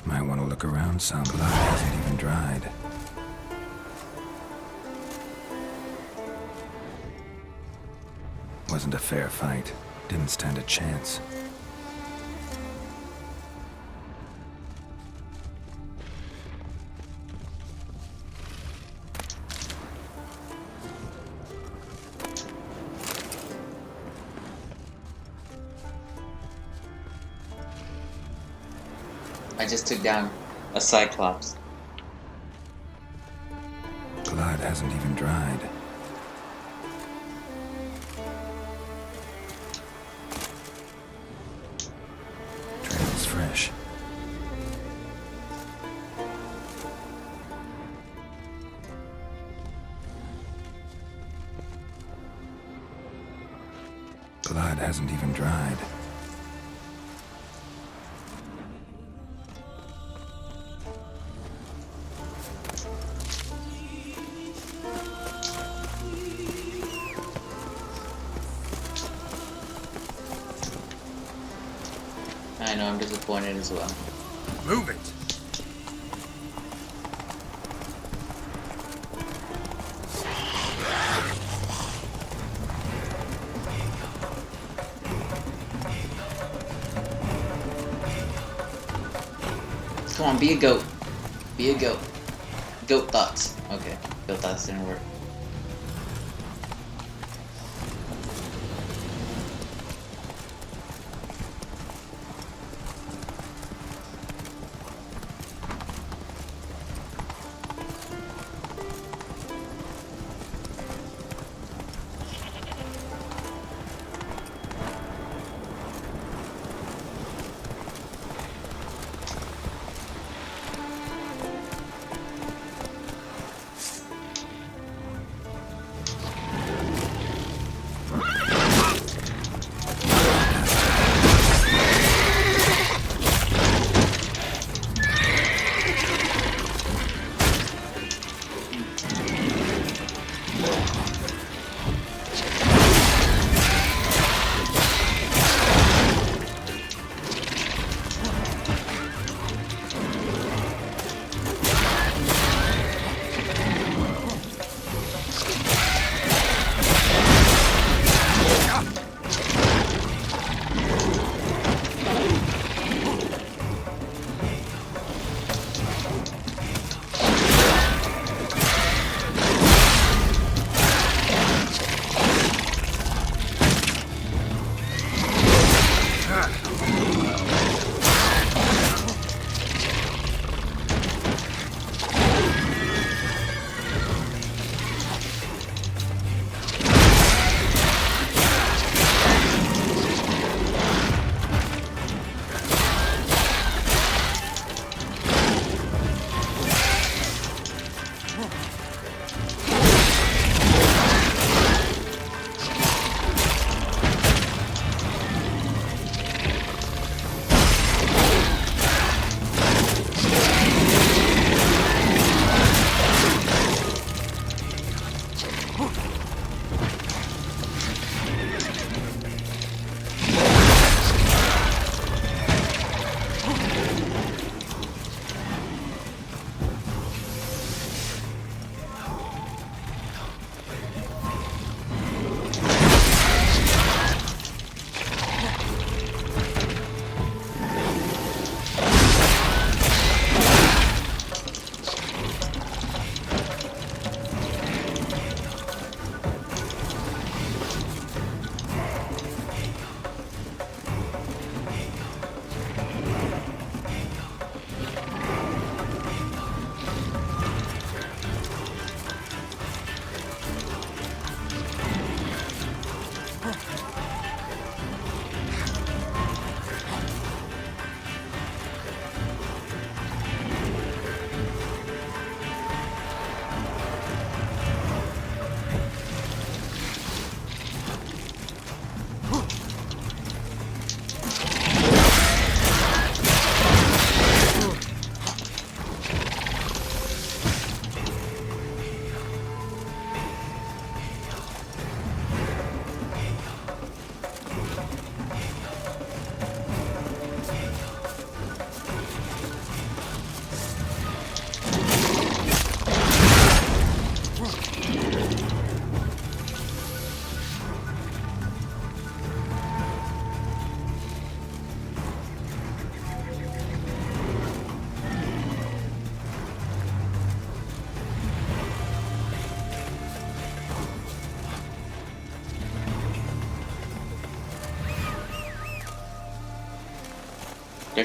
Speaker 7: Might want to look around some. Blood hasn't even dried. Wasn't a fair fight. Didn't stand a chance.
Speaker 5: I just took down a Cyclops.
Speaker 7: Blood hasn't even dried. Trail's fresh. Blood hasn't even dried.
Speaker 5: I know, I'm disappointed as well.
Speaker 15: Move it!
Speaker 5: Come on, be a goat. Be a goat. Goat thoughts. Okay, goat thoughts didn't work.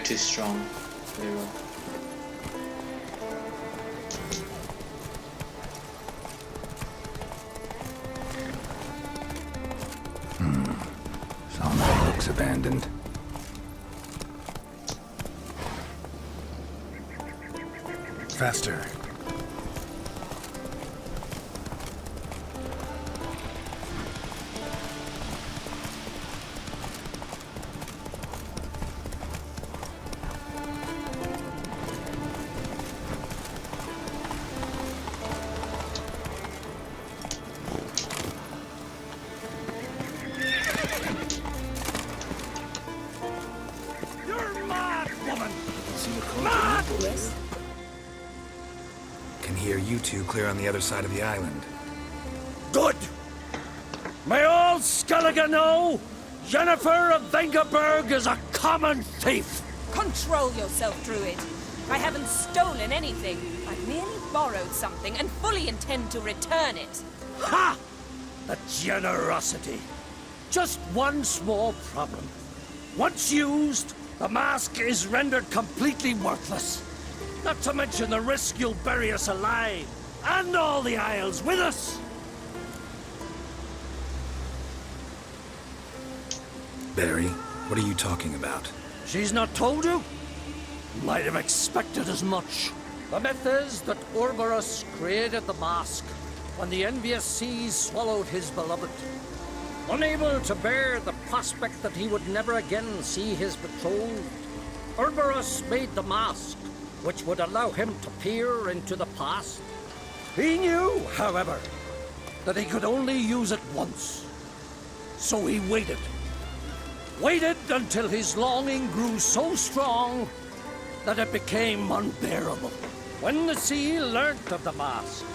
Speaker 5: they're too strong. Very well.
Speaker 7: Something looks abandoned. Faster.
Speaker 14: You're mad, woman!
Speaker 7: Mad! Can hear you two clear on the other side of the island.
Speaker 14: Good! May all Skellige know Yennefer of Vengerberg is a common thief!
Speaker 3: Control yourself, Druid. I haven't stolen anything. I've merely borrowed something and fully intend to return it.
Speaker 14: Ha! The generosity. Just one small problem. Once used, the mask is rendered completely worthless. Not to mention the risk you'll bury us alive, and all the Isles with us.
Speaker 7: Barry, what are you talking about?
Speaker 14: She's not told you? Might have expected as much. The myth is that Urberus created the mask when the envious seas swallowed his beloved. Unable to bear the prospect that he would never again see his betrothed, Urberus made the mask, which would allow him to peer into the past. He knew, however, that he could only use it once. So he waited. Waited until his longing grew so strong that it became unbearable. When the sea learnt of the mask,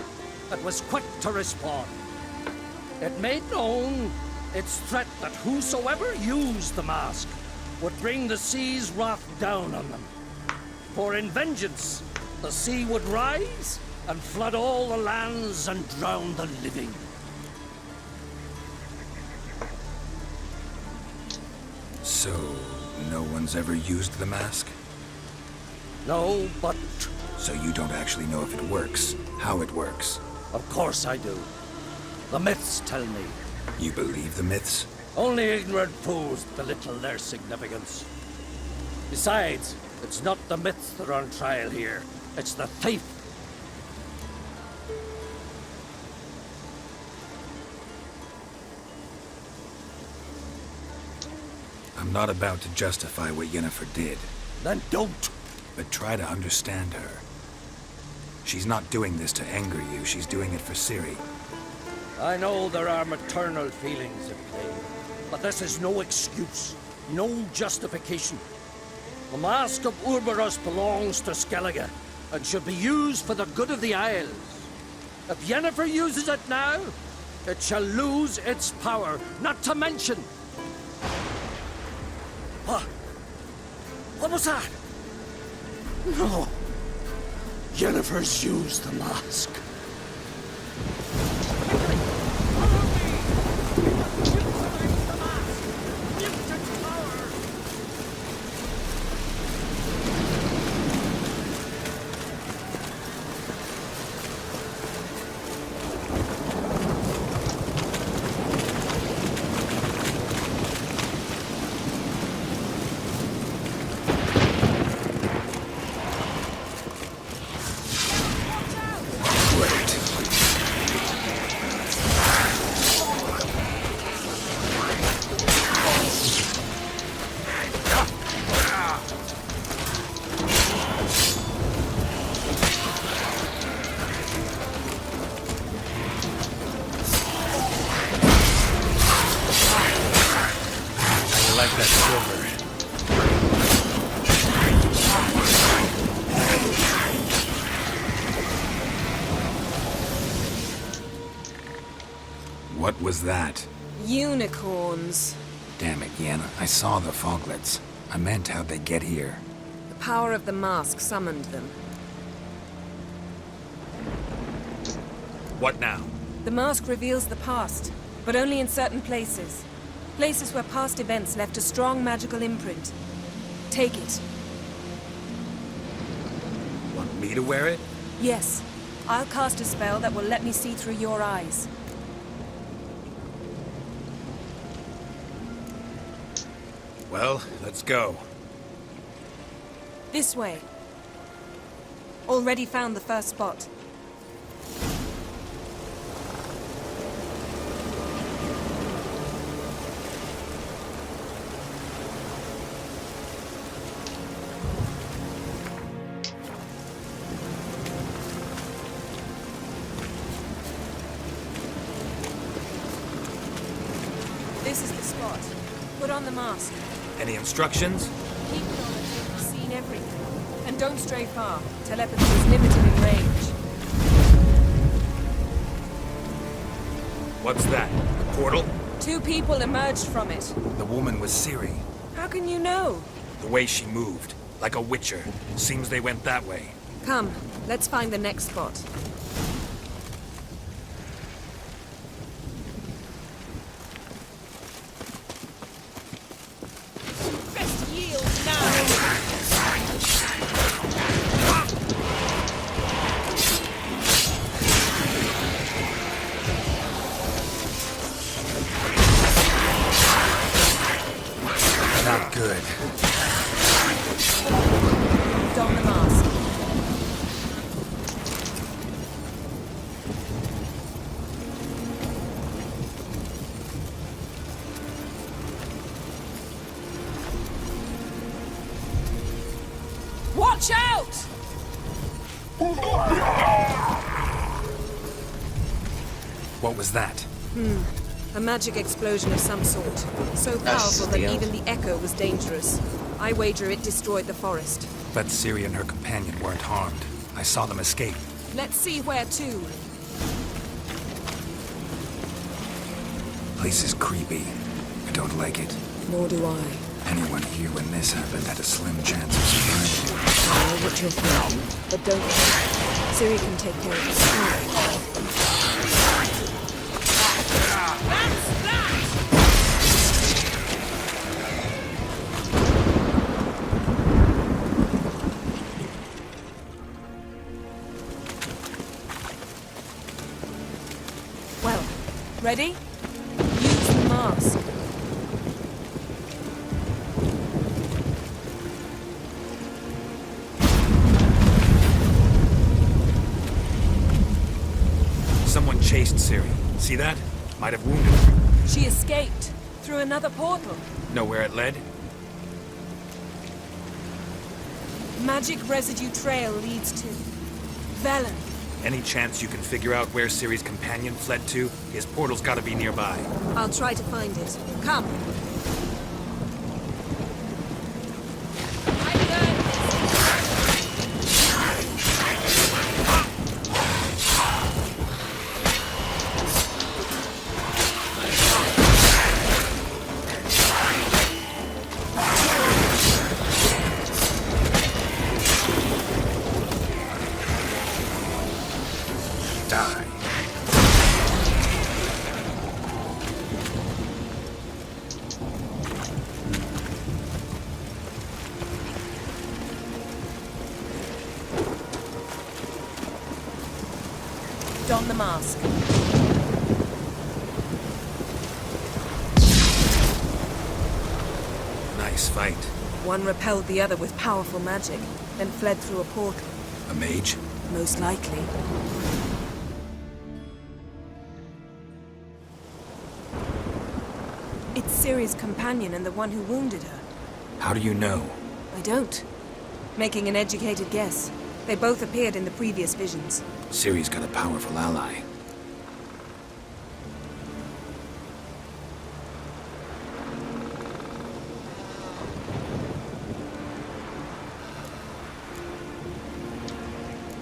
Speaker 14: it was quick to respond. It made known its threat that whosoever used the mask would bring the sea's wrath down on them. For in vengeance, the sea would rise and flood all the lands and drown the living.
Speaker 7: So, no one's ever used the mask?
Speaker 14: No, but...
Speaker 7: So you don't actually know if it works, how it works?
Speaker 14: Of course I do. The myths tell me.
Speaker 7: You believe the myths?
Speaker 14: Only ignorant fools belittle their significance. Besides, it's not the myths that are on trial here. It's the thief.
Speaker 7: I'm not about to justify what Yennefer did.
Speaker 14: Then don't.
Speaker 7: But try to understand her. She's not doing this to anger you, she's doing it for Ciri.
Speaker 14: I know there are maternal feelings at play, but this is no excuse, no justification. The Mask of Urberus belongs to Skellige, and should be used for the good of the Isles. If Yennefer uses it now, it shall lose its power, not to mention... What? What was that? No. Yennefer's used the mask.
Speaker 7: What was that?
Speaker 3: Unicorns.
Speaker 7: Damn it, Yenna. I saw the foglets. I meant how'd they get here?
Speaker 3: The power of the mask summoned them.
Speaker 20: What now?
Speaker 3: The mask reveals the past, but only in certain places. Places where past events left a strong magical imprint. Take it,
Speaker 4: Want me to wear it?
Speaker 3: Yes. I'll cast a spell that will let me see through your eyes.
Speaker 4: Well, let's go.
Speaker 3: This way. Already found the first spot. This is the spot. Put on the mask.
Speaker 4: Any instructions?
Speaker 3: Keep it on until you've seen everything. And don't stray far. Telepathy is limited in range.
Speaker 4: What's that? A portal?
Speaker 3: 2 people emerged from it.
Speaker 4: The woman was Ciri.
Speaker 3: How can you know?
Speaker 4: The way she moved. Like a witcher. Seems they went that way.
Speaker 3: Come, let's find the next spot. Best yield now!
Speaker 4: Not good.
Speaker 3: Don the mask. Watch out!
Speaker 4: What was that?
Speaker 3: A magic explosion of some sort. So
Speaker 5: That's
Speaker 3: powerful that
Speaker 5: the
Speaker 3: even the echo was dangerous. I wager it destroyed the forest.
Speaker 7: But Ciri and her companion weren't harmed. I saw them escape.
Speaker 3: Let's see where to.
Speaker 7: Place is creepy. I don't like it.
Speaker 3: Nor do I.
Speaker 7: Anyone here when this happened had a slim chance of surviving.
Speaker 3: I know what you're thinking, but don't worry. Ciri can take care of it. Well, ready? Use the mask.
Speaker 4: Someone chased Ciri. See that? Might have wounded her.
Speaker 3: She escaped through another portal.
Speaker 4: Know where it led?
Speaker 3: Magic residue trail leads to Velen.
Speaker 4: Any chance you can figure out where Ciri's companion fled to? His portal's gotta be nearby.
Speaker 3: I'll try to find it. Come. Don the mask.
Speaker 4: Nice fight.
Speaker 3: One repelled the other with powerful magic, then fled through a portal.
Speaker 7: A mage?
Speaker 3: Most likely. It's Ciri's companion and the one who wounded her.
Speaker 7: How do you know?
Speaker 3: I don't. Making an educated guess. They both appeared in the previous visions.
Speaker 7: Ciri's got a powerful ally.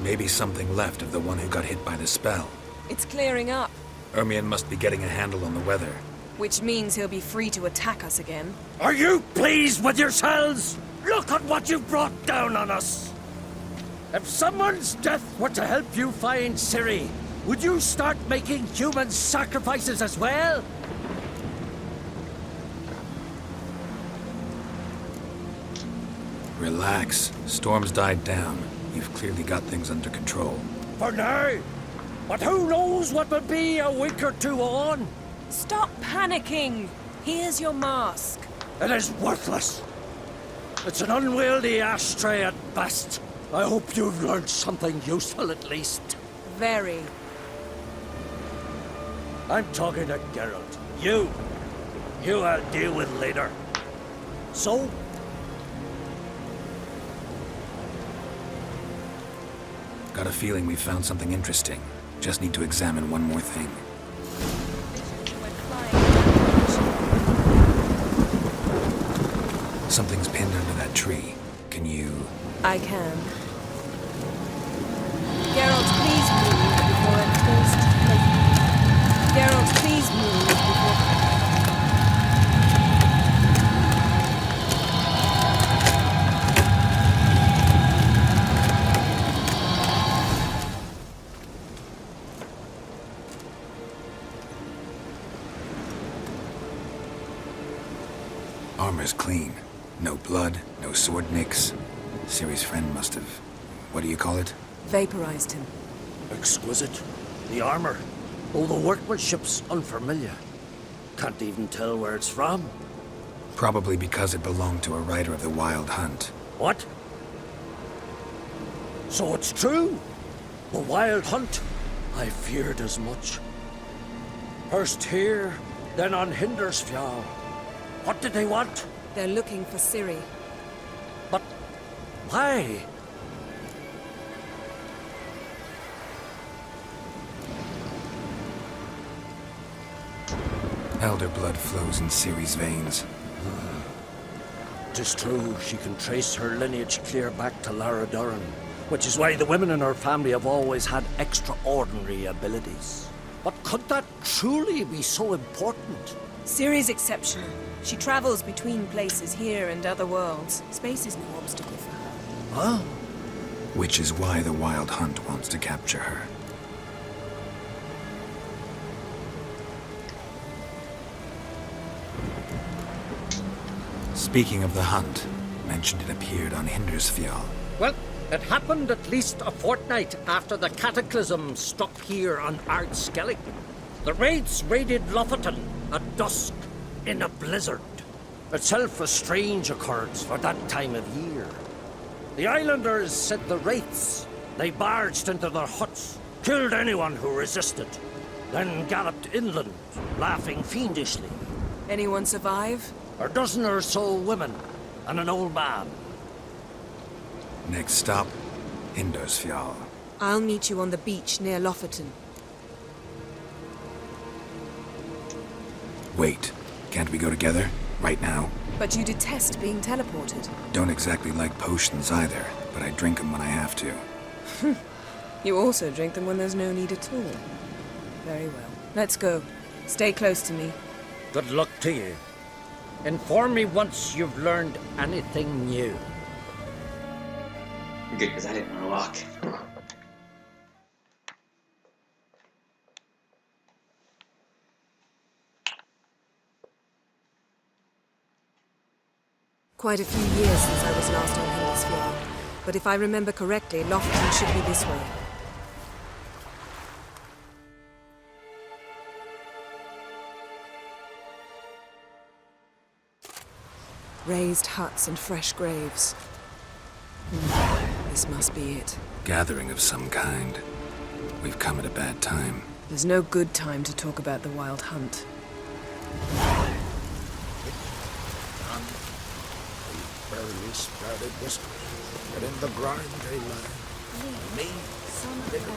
Speaker 4: Maybe something left of the one who got hit by the spell.
Speaker 3: It's clearing up,
Speaker 4: Ermion must be getting a handle on the weather.
Speaker 3: which means he'll be free to attack us again.
Speaker 14: Are you pleased with yourselves? Look at what you've brought down on us! If someone's death were to help you find Ciri, would you start making human sacrifices as well?
Speaker 4: Relax. Storm's died down.
Speaker 7: You've clearly got things under control.
Speaker 14: For now. But who knows what will be a week or two on?
Speaker 3: Stop panicking! Here's your mask.
Speaker 14: It is worthless. It's an unwieldy ashtray at best. I hope you've learned something useful at least.
Speaker 3: Very.
Speaker 14: I'm talking to Geralt. You I'll deal with later. So?
Speaker 7: Got a feeling we found something interesting. Just need to examine one more thing. Something's pinned under that tree. Can you...
Speaker 3: I can. Geralt, please move before I'm close to the... Geralt, please move before...
Speaker 7: Armor's clean. No blood, no sword nicks. Ciri's friend must have... what do you call it?
Speaker 3: Vaporized him.
Speaker 14: Exquisite. The armor. Oh, the workmanship's unfamiliar. Can't even tell where it's from.
Speaker 7: Probably because it belonged to a rider of the Wild Hunt.
Speaker 14: What? So it's true? The Wild Hunt? I feared as much. First here, then on Hindersfjall. What did they want?
Speaker 3: They're looking for Ciri.
Speaker 14: But why?
Speaker 7: Elder blood flows in Ciri's veins.
Speaker 14: Tis true, she can trace her lineage clear back to Lara Duran, which is why the women in her family have always had extraordinary abilities. But could that truly be so important?
Speaker 3: Ciri's exceptional. She travels between places here and other worlds. Space is no obstacle for her.
Speaker 14: Huh?
Speaker 7: Which is why the Wild Hunt wants to capture her. Speaking of the hunt, mentioned it appeared on Hindersfjall.
Speaker 14: Well, it happened at least a fortnight after the cataclysm struck here on Ard Skellig. The raids raided Lofoten at dusk in a blizzard. Itself a strange occurrence for that time of year. The islanders said the wraiths. They barged into their huts, killed anyone who resisted, then galloped inland, laughing fiendishly.
Speaker 3: Anyone survive?
Speaker 14: A dozen or so women, and an old man.
Speaker 7: Next stop, Hindersfjall.
Speaker 3: I'll meet you on the beach near Lofoten.
Speaker 7: Wait, can't we go together? Right now?
Speaker 3: But you detest being teleported.
Speaker 7: Don't exactly like potions either, but I drink them when I have to.
Speaker 3: You also drink them when there's no need at all. Very well. Let's go. Stay close to me.
Speaker 14: Good luck to you. Inform me once you've learned anything new.
Speaker 5: Good, because I didn't want to walk.
Speaker 3: Quite a few years since I was last on Hindersfjall, but if I remember correctly, Lofoten should be this way. Raised huts and fresh graves. This must be it.
Speaker 7: Gathering of some kind. We've come at a bad time.
Speaker 3: There's no good time to talk about the Wild Hunt.
Speaker 9: Barely sprouted whiskers, but in the grind they lie. Me,
Speaker 6: son of a...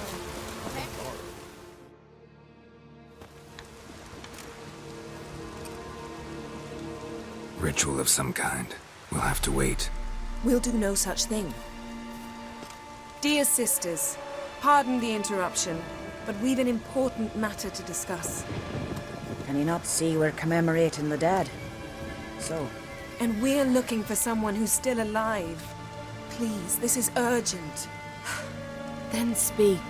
Speaker 7: Ritual of some kind. We'll have to wait.
Speaker 3: We'll do no such thing. Dear sisters, pardon the interruption, but we've an important matter to discuss.
Speaker 8: Can you not see we're commemorating the dead? So?
Speaker 3: And we're looking for someone who's still alive. Please, this is urgent.
Speaker 18: Then speak.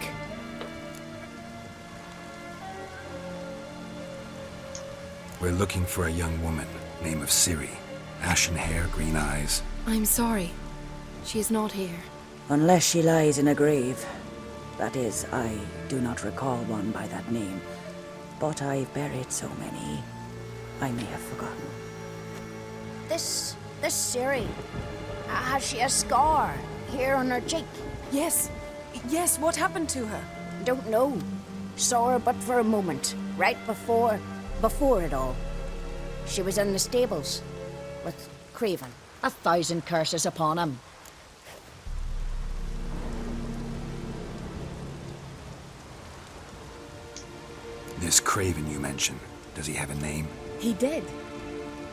Speaker 7: We're looking for a young woman, name of Ciri. Ashen hair, green eyes.
Speaker 18: I'm sorry. She is not here.
Speaker 8: Unless she lies in a grave. That is, I do not recall one by that name. But I've buried so many, I may have forgotten.
Speaker 13: This Ciri, has she a scar here on her cheek?
Speaker 3: Yes. Yes, what happened to her?
Speaker 13: Don't know. Saw her but for a moment, right before it all. She was in the stables with Craven. 1,000 curses upon him.
Speaker 7: This Craven you mentioned, does he have a name?
Speaker 1: He did.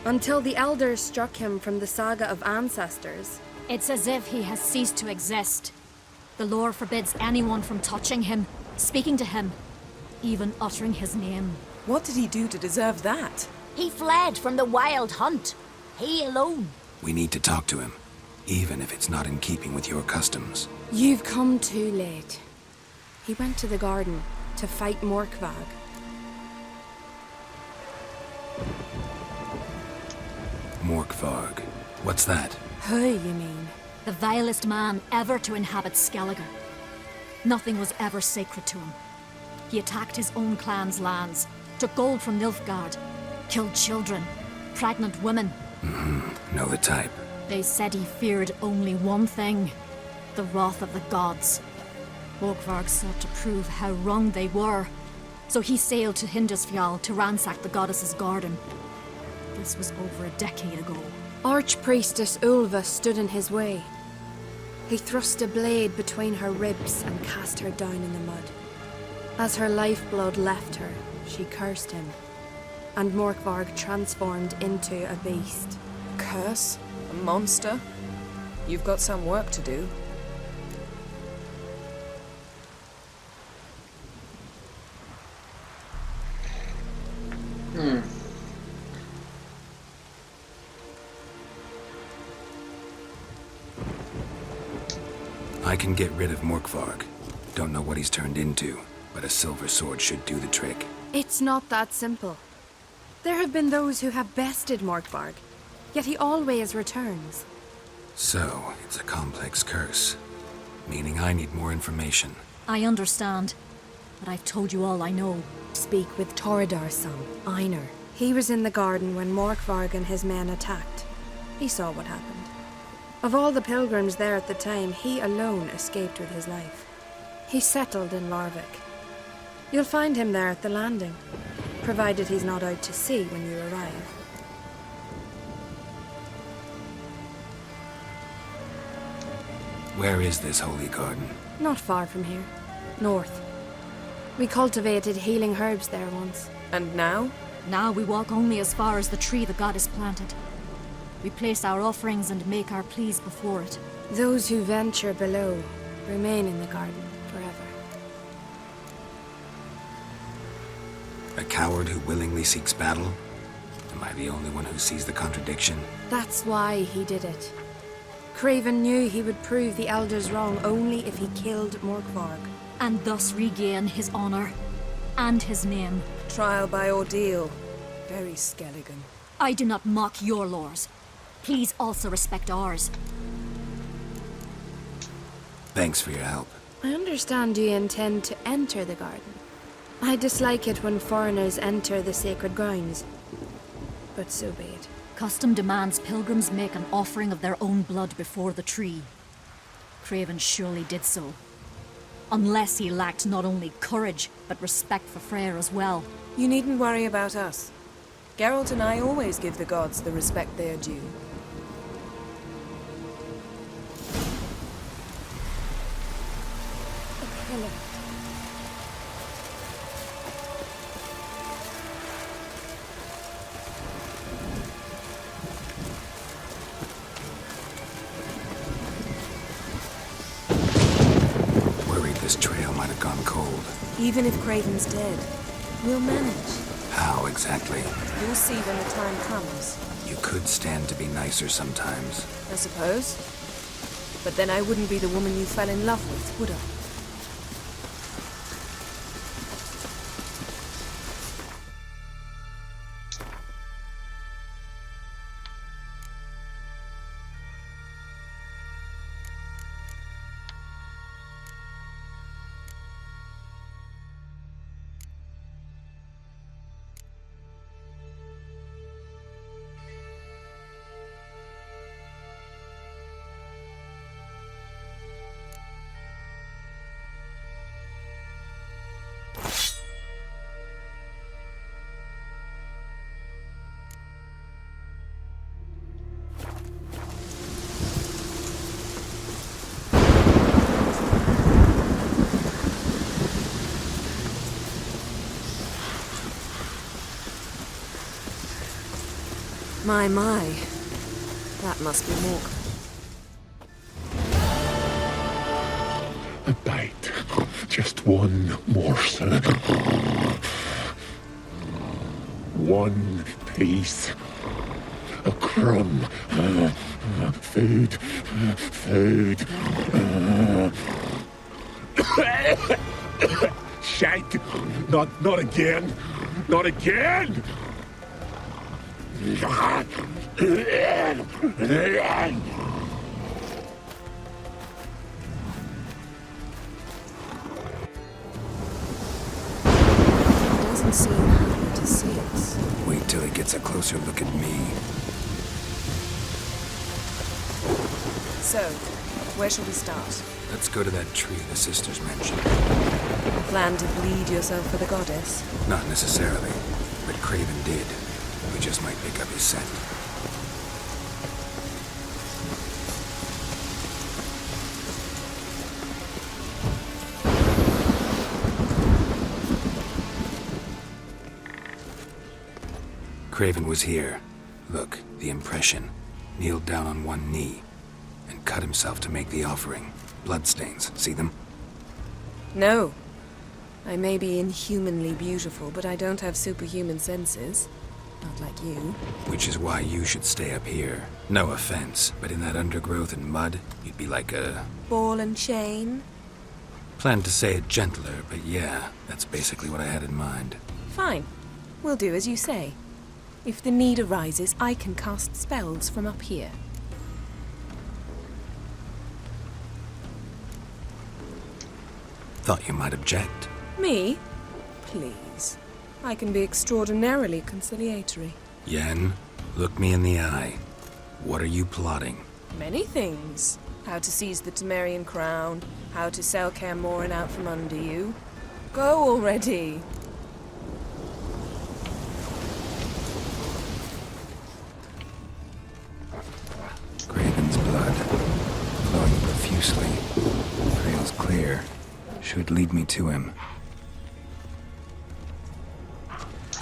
Speaker 1: Until the elders struck him from the saga of ancestors.
Speaker 6: It's as if he has ceased to exist. The lore forbids anyone from touching him, speaking to him, even uttering his name.
Speaker 3: What did he do to deserve that?
Speaker 13: He fled from the wild hunt. He alone.
Speaker 7: We need to talk to him, even if it's not in keeping with your customs.
Speaker 1: You've come too late. He went to the garden to fight Morkvag.
Speaker 7: Morkvarg. What's that?
Speaker 1: Who, you mean?
Speaker 6: The vilest man ever to inhabit Skellige. Nothing was ever sacred to him. He attacked his own clan's lands, took gold from Nilfgaard, killed children, pregnant women.
Speaker 7: Know the type.
Speaker 6: They said he feared only one thing, the wrath of the gods. Morkvarg sought to prove how wrong they were, so he sailed to Hindisfjall to ransack the goddess's garden. This was over a decade ago.
Speaker 1: Archpriestess Ulva stood in his way. He thrust a blade between her ribs and cast her down in the mud. As her lifeblood left her, she cursed him, and Morkvarg transformed into a beast.
Speaker 3: Curse? A monster? You've got some work to do.
Speaker 7: I can get rid of Morkvarg. Don't know what he's turned into, but a silver sword should do the trick.
Speaker 1: It's not that simple. There have been those who have bested Morkvarg, yet he always returns.
Speaker 7: So, it's a complex curse, meaning I need more information.
Speaker 6: I understand, but I've told you all I know.
Speaker 1: Speak with Toredar's son, Einar. He was in the garden when Morkvarg and his men attacked. He saw what happened. Of all the pilgrims there at the time, he alone escaped with his life. He settled in Larvik. You'll find him there at the landing, provided he's not out to sea when you arrive.
Speaker 7: Where is this holy garden?
Speaker 1: Not far from here. North. We cultivated healing herbs there once.
Speaker 3: And now?
Speaker 6: Now we walk only as far as the tree the goddess planted. We place our offerings and make our pleas before it.
Speaker 1: Those who venture below remain in the garden forever.
Speaker 7: A coward who willingly seeks battle? Am I the only one who sees the contradiction?
Speaker 1: That's why he did it. Craven knew he would prove the elders wrong only if he killed Morkvarg.
Speaker 6: And thus regain his honor and his name.
Speaker 3: Trial by ordeal. Very Skelligan.
Speaker 6: I do not mock your laws. Please also respect ours.
Speaker 7: Thanks for your help.
Speaker 1: I understand you intend to enter the garden. I dislike it when foreigners enter the sacred grounds. But so be it.
Speaker 6: Custom demands pilgrims make an offering of their own blood before the tree. Craven surely did so. Unless he lacked not only courage, but respect for Freyr as well.
Speaker 3: You needn't worry about us. Geralt and I always give the gods the respect they are due.
Speaker 7: Worried this trail might have gone cold.
Speaker 3: Even if Craven's dead, we'll manage.
Speaker 7: How exactly?
Speaker 3: You'll see when the time comes.
Speaker 7: You could stand to be nicer sometimes.
Speaker 3: I suppose. But then I wouldn't be the woman you fell in love with, would I? My. That must be Mork.
Speaker 17: A bite. Just one morsel. One piece. A crumb. Food. Food. Shank. Not again. Not again.
Speaker 3: Doesn't seem happy to see us.
Speaker 7: Wait till he gets a closer look at me.
Speaker 3: So, where shall we start?
Speaker 7: Let's go to that tree the sisters mentioned.
Speaker 3: Plan to bleed yourself for the goddess?
Speaker 7: Not necessarily, but Craven did. We just might pick up his scent. Craven was here. Look, the impression. Kneeled down on one knee and cut himself to make the offering. Bloodstains, see them?
Speaker 3: No. I may be inhumanly beautiful, but I don't have superhuman senses. Not like you.
Speaker 7: Which is why you should stay up here. No offense, but in that undergrowth and mud, you'd be like a...
Speaker 3: Ball and chain?
Speaker 7: Planned to say it gentler, but yeah, that's basically what I had in mind.
Speaker 3: Fine. We'll do as you say. If the need arises, I can cast spells from up here.
Speaker 7: Thought you might object.
Speaker 3: Me? Please. I can be extraordinarily conciliatory.
Speaker 7: Yen, look me in the eye. What are you plotting?
Speaker 3: Many things. How to seize the Temerian crown, how to sell Kaer Morhen out from under you. Go already!
Speaker 7: Craven's blood, flowing profusely. Trail's clear. Should lead me to him.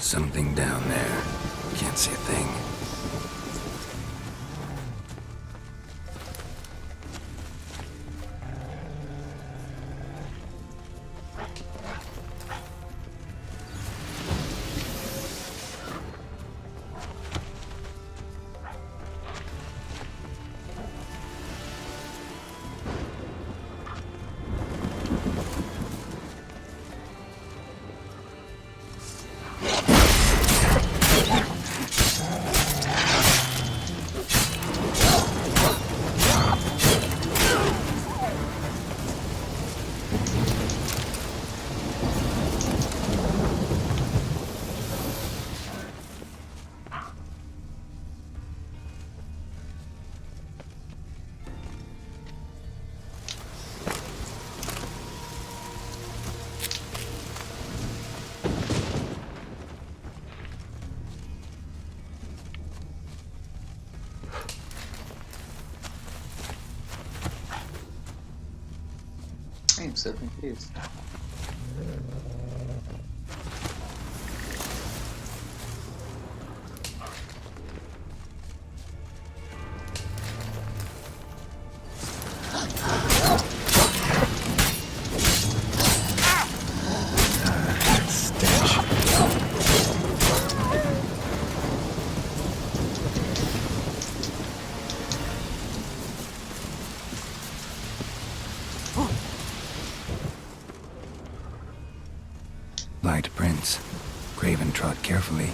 Speaker 7: Something down there. Can't see a thing.
Speaker 5: I'm so confused.
Speaker 7: Light prints. Craven trod carefully.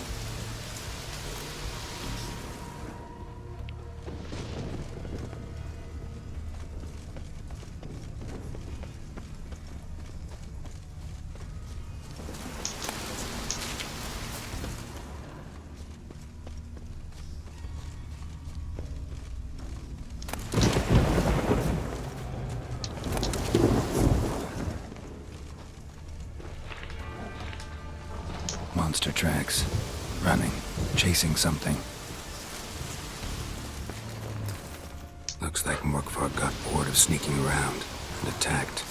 Speaker 7: Monster tracks. Running. Chasing something. Looks like Morkvar got bored of sneaking around and attacked.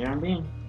Speaker 10: Yeah, I mean.